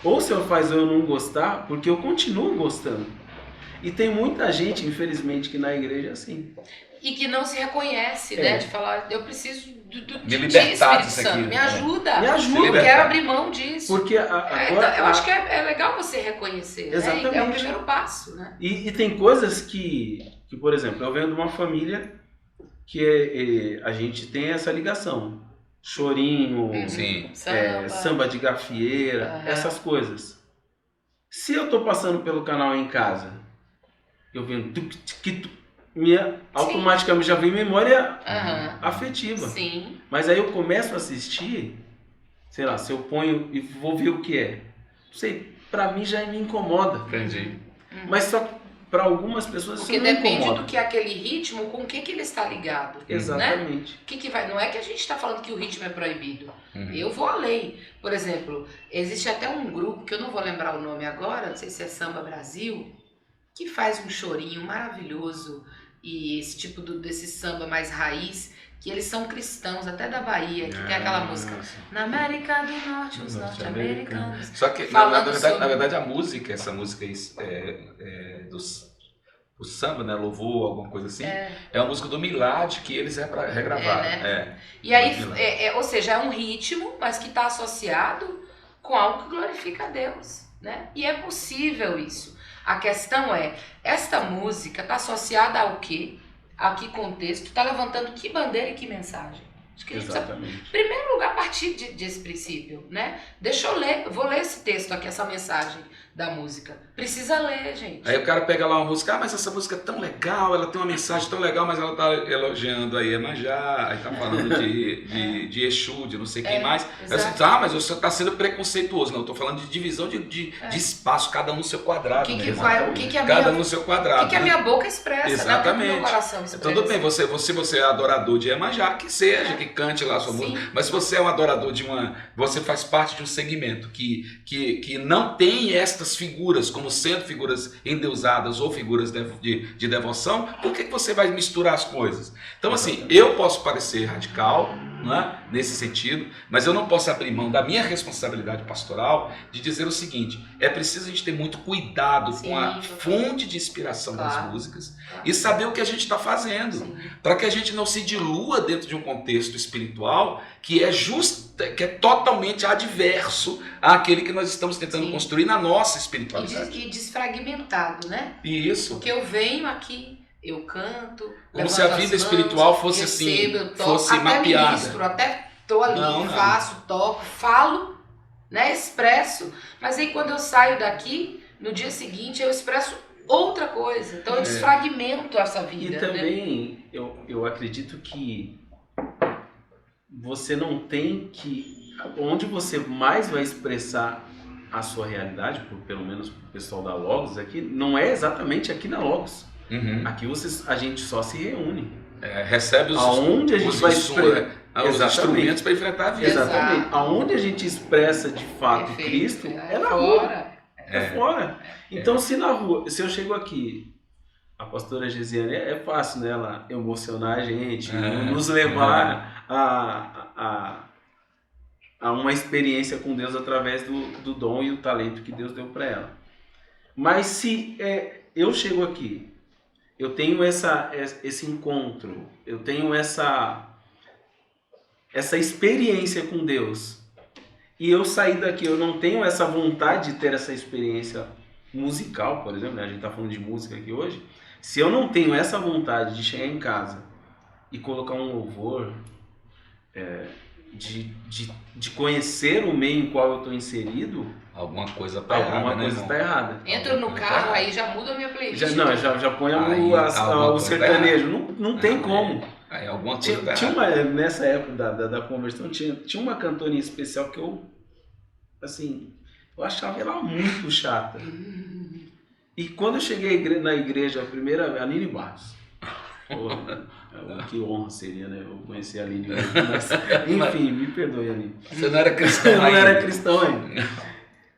Ou o Senhor faz eu não gostar, porque eu continuo gostando. E tem muita gente, infelizmente, que na igreja é assim. E que não se reconhece, né? De falar, eu preciso de libertar Espírito disso Santo, aqui. me ajuda. Me ajuda. Eu quero abrir mão disso. Porque agora... eu acho que é legal você reconhecer, Exatamente. né? É o primeiro passo, né? E tem coisas que, por exemplo, eu venho de uma família que a gente tem essa ligação. Chorinho, Sim. samba de gafieira, essas coisas. Se eu tô passando pelo canal em casa, eu venho... automaticamente já vem memória afetiva. Sim. Mas aí eu começo a assistir, sei lá, se eu ponho e vou ver o que é. Não sei, pra mim já me incomoda. Entendi. Mas só para algumas pessoas porque isso não depende incomoda. do que é aquele ritmo, com o que ele está ligado. Exatamente. Né? Que vai? Não é que a gente está falando que o ritmo é proibido. Eu vou além. Por exemplo, existe até um grupo, que eu não vou lembrar o nome agora, não sei se é Samba Brasil, que faz um chorinho maravilhoso. E esse tipo desse samba mais raiz, que eles são cristãos, até da Bahia, que tem aquela música Na América do Norte, os norte-americanos. Só que, na verdade, a música, essa música do samba, né, louvor, alguma coisa assim, é uma música do Milad que eles regravaram. Né? E aí, ou seja, é um ritmo, mas que está associado com algo que glorifica a Deus, né? E é possível isso. A questão é, esta música está associada ao quê? A que contexto? Está levantando que bandeira e que mensagem? Acho que a gente precisa, em primeiro lugar, partir desse princípio, né? Deixa eu ler, vou ler esse texto aqui, essa mensagem da música. Precisa ler, gente. Aí o cara pega lá uma música, mas essa música é tão legal, ela tem uma mensagem tão legal, mas ela tá elogiando aí Iemanjá, aí tá falando de Exu, de não sei quem mais. Aí você diz, mas você tá sendo preconceituoso. Não, eu tô falando de divisão de espaço, cada um no seu quadrado. Cada um no seu quadrado. O que a minha boca expressa, exatamente. Né? O que o meu coração expressa. Tudo bem, você é adorador de Iemanjá, que seja, que cante lá a sua música. Mas se você é um adorador você faz parte de um segmento que não tem estas figuras como sendo figuras endeusadas ou figuras de devoção, por que você vai misturar as coisas? Então, assim, eu posso parecer radical, né, nesse sentido, mas eu não posso abrir mão da minha responsabilidade pastoral de dizer o seguinte: é preciso a gente ter muito cuidado com a fonte de inspiração das músicas e saber o que a gente está fazendo, para que a gente não se dilua dentro de um contexto espiritual que é totalmente adverso àquele que nós estamos tentando construir na nossa espiritualidade. E desfragmentado, né? Isso. Porque eu venho aqui, eu canto, como se a vida espiritual fosse recebo, assim, fosse mapeada. Ministro, até estou ali, faço, toco, falo, né? Expresso, mas aí quando eu saio daqui, no dia seguinte eu expresso outra coisa. Então eu desfragmento essa vida. E também, né? eu acredito que você não tem que... Onde você mais vai expressar a sua realidade, pelo menos para o pessoal da Logos aqui, não é exatamente aqui na Logos. Aqui a gente só se reúne. Recebe aonde a gente vai os instrumentos para enfrentar a vida. Exatamente. Aonde a gente expressa de fato Cristo é na rua. É fora. Então, se na rua, se eu chego aqui, a pastora Gesiane, é fácil, né, ela emocionar a gente, nos levar a uma experiência com Deus através do dom e o talento que Deus deu para ela. Mas se eu chego aqui, eu tenho esse encontro, eu tenho essa experiência com Deus, e eu sair daqui, eu não tenho essa vontade de ter essa experiência musical, por exemplo, né? A gente está falando de música aqui hoje. Se eu não tenho essa vontade de chegar em casa e colocar um louvor, de conhecer o meio em qual eu estou inserido, alguma coisa está errada. Entro no carro, aí já muda a minha playlist. Já põe o sertanejo. Não tem como. Alguma coisa nessa época da conversão, tinha uma cantorinha especial que eu achava ela muito chata. E quando eu cheguei na igreja, a primeira, a Nini Barros. Pô, que honra seria, né? Eu conhecer a Aline. Mas, enfim, me perdoe, Aline. Você não era cristão Eu não ainda. era cristão ainda.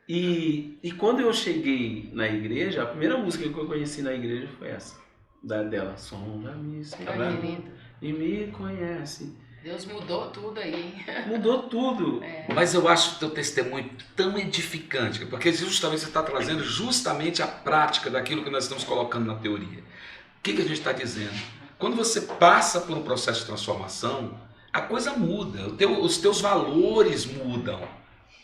E quando eu cheguei na igreja, a primeira música que eu conheci na igreja foi essa. Dela, som da missa. Olha que lindo. E me conhece. Deus mudou tudo aí, hein? Mudou tudo. Mas eu acho o teu testemunho tão edificante, porque justamente você está trazendo justamente a prática daquilo que nós estamos colocando na teoria. O que a gente está dizendo? Quando você passa por um processo de transformação, a coisa muda, os teus valores mudam.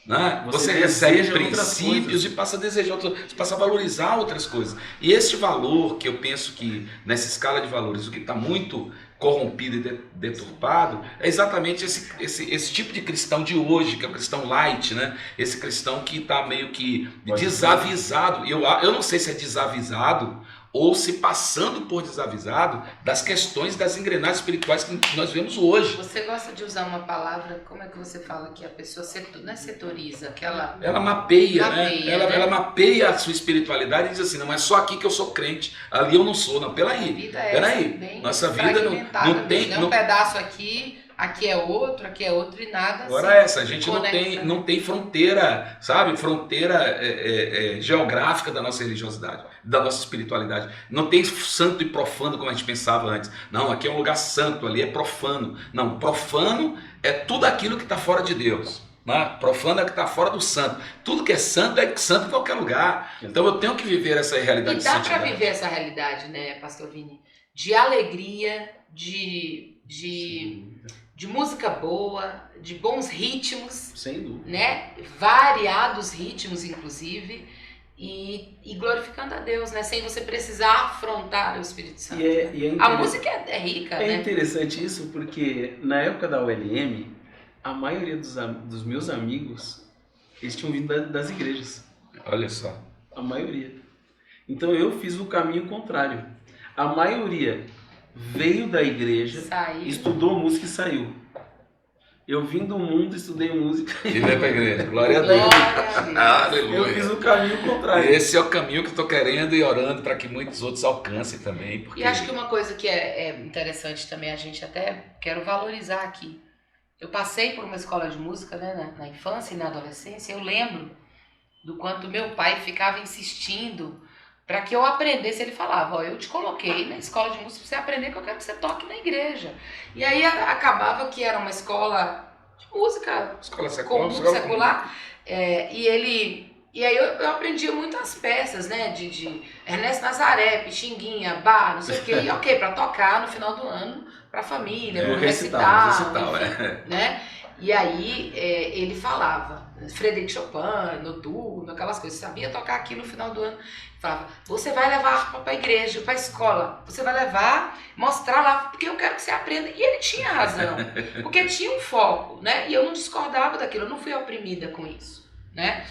Né? Você recebe princípios e passa a desejar outras, você passa a valorizar outras coisas. E este valor, que eu penso que nessa escala de valores, o que está muito corrompido e deturpado, é exatamente esse tipo de cristão de hoje, que é o cristão light, né? Esse cristão que está meio que desavisado. Eu não sei se é desavisado ou se passando por desavisado das questões das engrenagens espirituais que nós vemos hoje. Você gosta de usar uma palavra, como é que você fala que a pessoa não é setoriza, que ela mapeia, né? né? Ela mapeia a sua espiritualidade e diz assim, não é só aqui que eu sou crente, ali eu não sou, não, peraí, nossa vida não tem... Um pedaço aqui é outro e nada agora assim, essa, a gente não tem fronteira, sabe? Fronteira geográfica da nossa religiosidade, da nossa espiritualidade. Não tem santo e profano como a gente pensava antes. Não, aqui é um lugar santo, ali é profano. Não, profano é tudo aquilo que está fora de Deus. Né? Profano é o que está fora do santo. Tudo que é santo em qualquer lugar. Então eu tenho que viver essa realidade. E dá para viver essa realidade, né, Pastor Vini? De alegria, de música boa, de bons ritmos, sem dúvida, né? Variados ritmos, inclusive, e glorificando a Deus, né? Sem você precisar afrontar o Espírito Santo. A música é rica, né? É interessante isso porque na época da ULM, a maioria dos meus amigos, eles tinham vindo das igrejas. Olha só. A maioria. Então eu fiz o caminho contrário. A maioria veio da igreja, estudou música e saiu. Eu vim do mundo, estudei música e veio para a igreja. Glória a Deus. Aleluia. Eu fiz o caminho contrário. Esse é o caminho que estou querendo e orando para que muitos outros alcancem também. Porque... E acho que uma coisa que é interessante também, a gente até quero valorizar aqui. Eu passei por uma escola de música, né, na infância e na adolescência. Eu lembro do quanto meu pai ficava insistindo para que eu aprendesse. Ele falava, eu te coloquei na escola de música para você aprender, que eu quero que você toque na igreja. E aí acabava que era uma escola de música, secular, e aí eu aprendia muitas peças, né, de Ernesto Nazaré, Pixinguinha, Bar, não sei o quê, e ok, para tocar no final do ano, para a família, para recital, enfim, né? E aí ele falava, Frédéric Chopin, Noturno, aquelas coisas, sabia tocar aqui no final do ano. Falava, você vai levar a harpa para a igreja, para a escola, você vai levar, mostrar lá, porque eu quero que você aprenda. E ele tinha razão, porque tinha um foco, né? E eu não discordava daquilo, eu não fui oprimida com isso, né?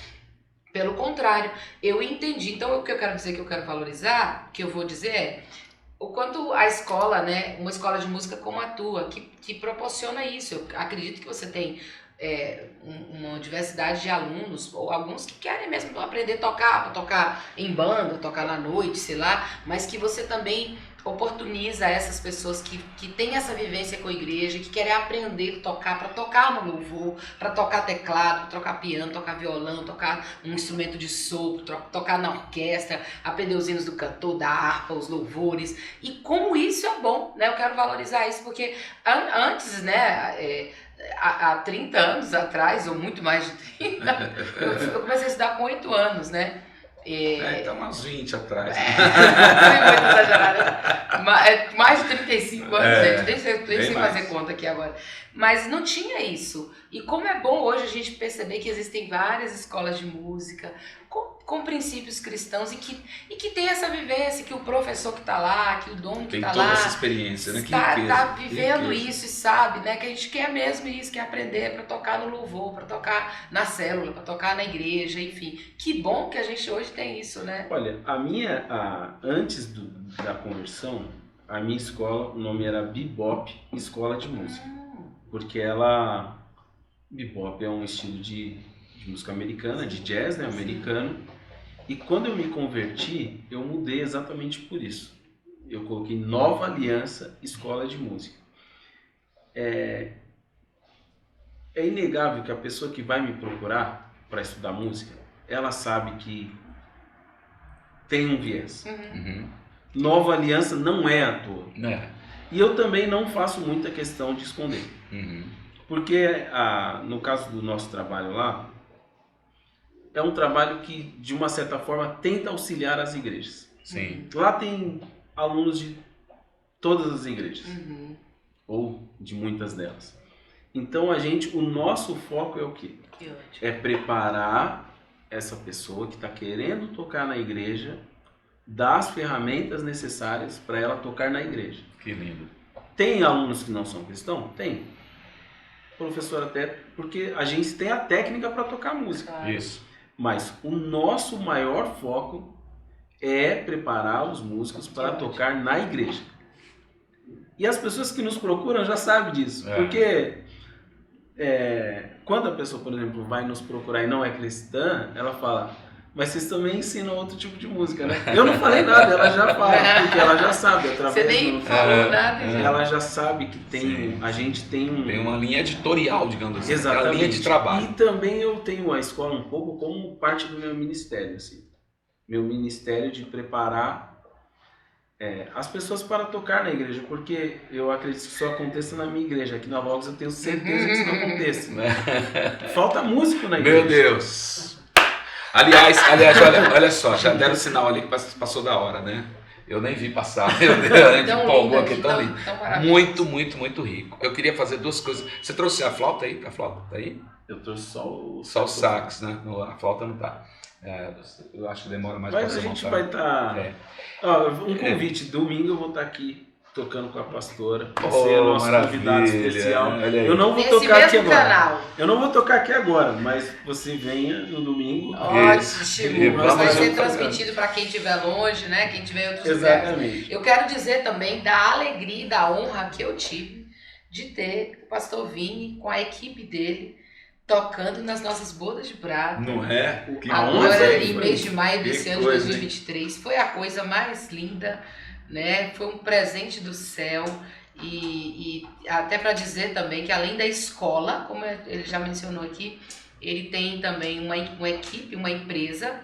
Pelo contrário, eu entendi. Então o que eu quero dizer, que eu quero valorizar, que eu vou dizer é o quanto a escola, né, uma escola de música como a tua, que proporciona isso. Eu acredito que você tem uma diversidade de alunos, ou alguns que querem mesmo aprender a tocar, para tocar em banda, tocar na noite, sei lá, mas que você também oportuniza essas pessoas que têm essa vivência com a igreja, que querem aprender a tocar, para tocar no louvor, para tocar teclado, para tocar piano, tocar violão, tocar um instrumento de sopro, tocar na orquestra, aprender os hinos do cantor, da harpa, os louvores. E como isso é bom, né? Eu quero valorizar isso, porque antes, né, há 30 anos atrás, ou muito mais de 30, eu comecei a estudar com 8 anos, né? Então uns 20 atrás. Foi muito exagerado. Mais de 35 anos, gente. Nem sei fazer conta aqui agora. Mas não tinha isso. E como é bom hoje a gente perceber que existem várias escolas de música com princípios cristãos e que tem essa vivência, que o professor que está lá, que o dono que está lá... Tem toda essa experiência, né? Está vivendo isso e sabe, né? Que a gente quer mesmo isso, quer aprender para tocar no louvor, para tocar na célula, para tocar na igreja, enfim. Que bom que a gente hoje tem isso, né? Olha, antes da conversão, a minha escola, o nome era Bebop Escola de Música. Porque Bebop é um estilo de música americana, de jazz, né, americano. E quando eu me converti, eu mudei exatamente por isso. eu coloquei Nova Aliança Escola de Música. É inegável que a pessoa que vai me procurar para estudar música, ela sabe que tem um viés. Uhum. Nova Aliança não é à toa. É. E eu também não faço muita questão de esconder. Uhum. Porque, no caso do nosso trabalho lá, é um trabalho que, de uma certa forma, tenta auxiliar as igrejas. Sim. Lá tem alunos de todas as igrejas, ou de muitas delas. Então, o nosso foco é o quê? Que ótimo. É preparar essa pessoa que está querendo tocar na igreja, dar as ferramentas necessárias para ela tocar na igreja. Que lindo. Tem alunos que não são cristãos? Tem. Professor até, porque a gente tem a técnica para tocar música. Claro. Isso. Mas o nosso maior foco é preparar os músicos para tocar na igreja. E as pessoas que nos procuram já sabem disso. Porque quando a pessoa, por exemplo, vai nos procurar e não é cristã, ela fala, mas vocês também ensinam outro tipo de música, né? Eu não falei nada, ela já fala, porque ela já sabe. Você nem falou nada. Ela já sabe que a gente tem Tem uma linha editorial, digamos assim. Exatamente. Uma linha de trabalho. E também eu tenho a escola um pouco como parte do meu ministério, assim. Meu ministério de preparar as pessoas para tocar na igreja, porque eu acredito que isso aconteça na minha igreja. Aqui na Logos eu tenho certeza que isso não aconteça. Falta músico na igreja. Meu Deus! Aliás, olha só, já deram sinal ali que passou da hora, né? Eu nem vi passar. A gente empolgou aqui, tão lindo. Muito, muito, muito rico. Eu queria fazer duas coisas. Você trouxe a flauta aí? A flauta tá aí? Eu trouxe só o sax, né? A flauta não tá. Eu acho que demora mais para você montar. Mas a gente vai estar... Um convite, domingo eu vou estar aqui tocando com a pastora. Você é nosso convidado especial. Eu não vou tocar aqui agora. Canal. Eu não vou tocar aqui agora, mas você venha no domingo. Ótimo. Vai ser transmitido para quem estiver longe, né? Quem estiver em outros lugares. Eu quero dizer também da alegria e da honra que eu tive de ter o pastor Vini com a equipe dele tocando nas nossas bodas de prata. Não é? Agora, em mês de maio desse ano de 2023. Foi a coisa mais linda, né? Foi um presente do céu. E até para dizer também que além da escola, como ele já mencionou aqui, ele tem também uma equipe, uma empresa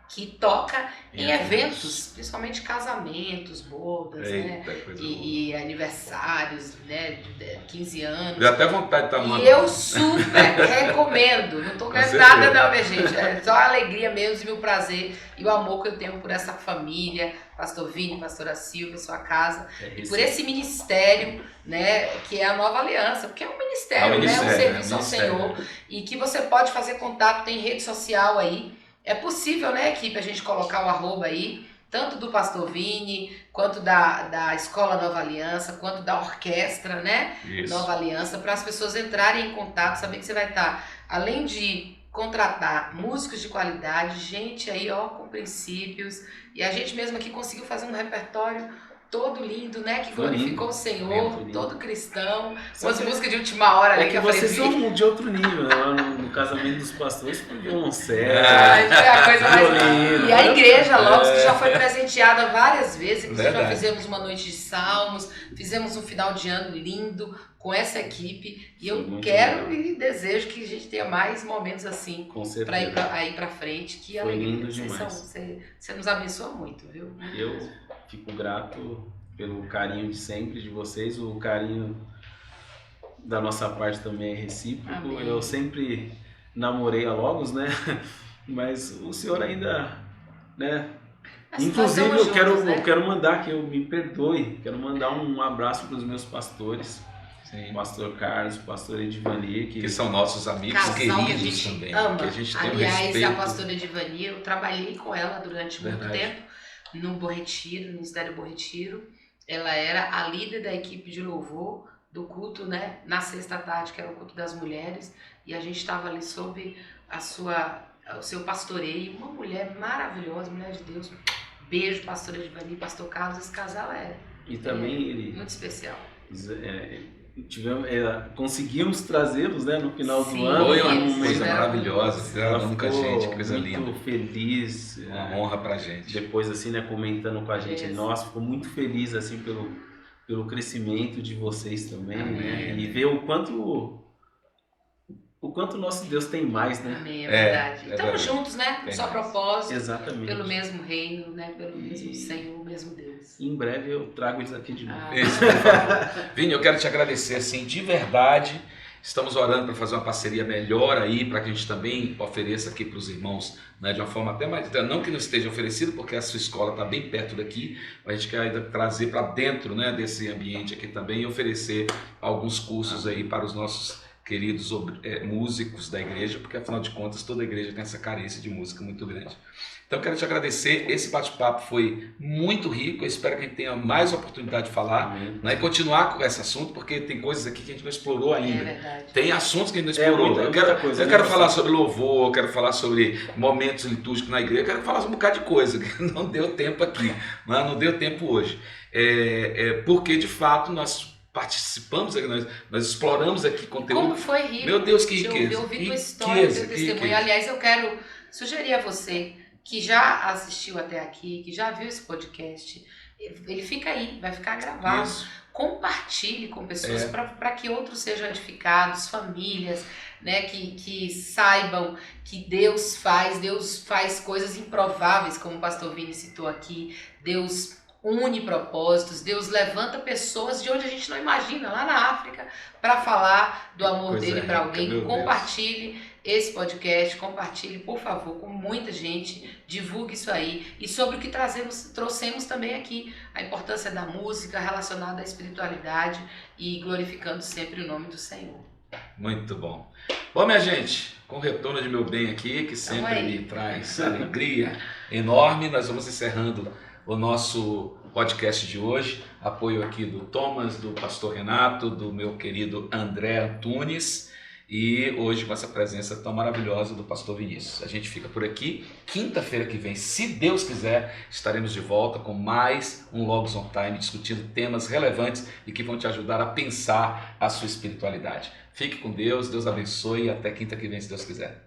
que toca em eventos, principalmente casamentos, bodas, né? E aniversários, né? De 15 anos. Dá até vontade de estar mandando. E eu super recomendo. Não tô ganhando nada não, minha gente. É só a alegria mesmo e o prazer e o amor que eu tenho por essa família, pastor Vini, pastora Silvia, sua casa, e por esse ministério, né, que é a Nova Aliança, porque é um ministério, né, um serviço ao Senhor, e que você pode fazer contato, tem rede social aí. É possível, né, equipe, a gente colocar o arroba aí, tanto do pastor Vini, quanto da Escola Nova Aliança, quanto da orquestra, né, Nova Aliança, para as pessoas entrarem em contato, saber que você vai estar, além de contratar músicos de qualidade, gente aí, ó, com princípios, e a gente mesmo aqui conseguiu fazer um repertório todo lindo, né? Que glorificou o Senhor, todo cristão. Umas músicas de última hora ali que eu falei. Vocês são de outro nível, né? No casamento dos pastores foi violoncelo. Foi a coisa mais linda. E a igreja, logo, que já foi presenteada várias vezes. Inclusive, já fizemos uma noite de salmos, fizemos um final de ano lindo com essa equipe. E eu quero e desejo que a gente tenha mais momentos assim para ir para frente. Que foi lindo demais. Você nos abençoa muito, viu? Eu fico grato pelo carinho de sempre de vocês, o carinho da nossa parte também é recíproco. Amém. Eu sempre namorei a Logos, né? Mas o senhor ainda, né? Inclusive eu quero mandar, que eu me perdoe, quero mandar um abraço para os meus pastores. Sim. Pastor Carlos, pastor Edivani, que são nossos amigos queridos também. Ama. Que a gente tem Aliás, a pastora Edivani, eu trabalhei com ela durante muito tempo no Bom Retiro, no Ministério Bom Retiro. Ela era a líder da equipe de louvor do culto, né, na sexta tarde, que era o culto das mulheres, e a gente estava ali sob o seu pastoreio, uma mulher maravilhosa, mulher de Deus. Beijo, pastora Edivani, pastor Carlos, esse casal e também ele muito especial. conseguimos trazê-los, né, no final Sim, do ano. Foi Foi uma um coisa momento- maravilhosa, fizeram com a gente, que coisa muito linda. feliz. Uma honra pra gente. Depois, assim, né, comentando com a gente, Isso. nossa, ficou muito feliz, assim, pelo crescimento de vocês também, Amém. né, e ver o quanto nosso Deus tem mais, né? Amém, é verdade. é Estamos verdade. juntos, né? Tem Só mais. propósito, Exatamente. pelo mesmo reino, né? Pelo mesmo E- Senhor, o mesmo Deus. Em breve eu trago eles aqui de novo. Ah, Isso, por favor. Vini, eu quero te agradecer, assim, de verdade. Estamos orando para fazer uma parceria melhor aí, para que a gente também ofereça aqui para os irmãos, né, de uma forma até mais. Não que não esteja oferecido, porque a sua escola está bem perto daqui, mas a gente quer ainda trazer para dentro, né, desse ambiente aqui também e oferecer alguns cursos aí para os nossos queridos músicos da igreja, porque afinal de contas toda igreja tem essa carência de música muito grande. Então eu quero te agradecer, esse bate-papo foi muito rico, eu espero que a gente tenha mais oportunidade de falar, Amém. né, e continuar com esse assunto, porque tem coisas aqui que a gente não explorou é ainda. verdade. Tem assuntos que a gente não explorou. muita coisa, eu né, quero pastor? falar sobre louvor, eu quero falar sobre momentos litúrgicos na igreja, eu quero falar sobre um bocado de coisa, que não deu tempo aqui, né, não deu tempo hoje. Porque de fato nós participamos, nós exploramos aqui conteúdo. Como foi rico? Meu Deus, que de riqueza. ouvir tua história, Riqueza, teu que testemunho. riqueza. Aliás, eu quero sugerir a você que já assistiu até aqui, que já viu esse podcast, ele fica aí, vai ficar gravado. Isso. Compartilhe com pessoas para que outros sejam edificados, famílias, né, que saibam que Deus faz coisas improváveis, como o pastor Vini citou aqui. Deus une propósitos, Deus levanta pessoas de onde a gente não imagina, lá na África, para falar do amor Coisa dele para rica, alguém. meu Deus. Compartilhe esse podcast, compartilhe, por favor, com muita gente, divulgue isso aí. E sobre o que trouxemos também aqui, a importância da música relacionada à espiritualidade e glorificando sempre o nome do Senhor. Muito bom. Bom, minha gente, com o retorno de meu bem aqui, que sempre aí. me traz alegria enorme, nós vamos encerrando o nosso podcast de hoje. Apoio aqui do Thomas, do pastor Renato, do meu querido André Antunes e hoje com essa presença tão maravilhosa do pastor Vinícius. A gente fica por aqui. Quinta-feira que vem, se Deus quiser, estaremos de volta com mais um Logos on Time, discutindo temas relevantes e que vão te ajudar a pensar a sua espiritualidade. Fique com Deus, Deus abençoe e até quinta que vem, se Deus quiser.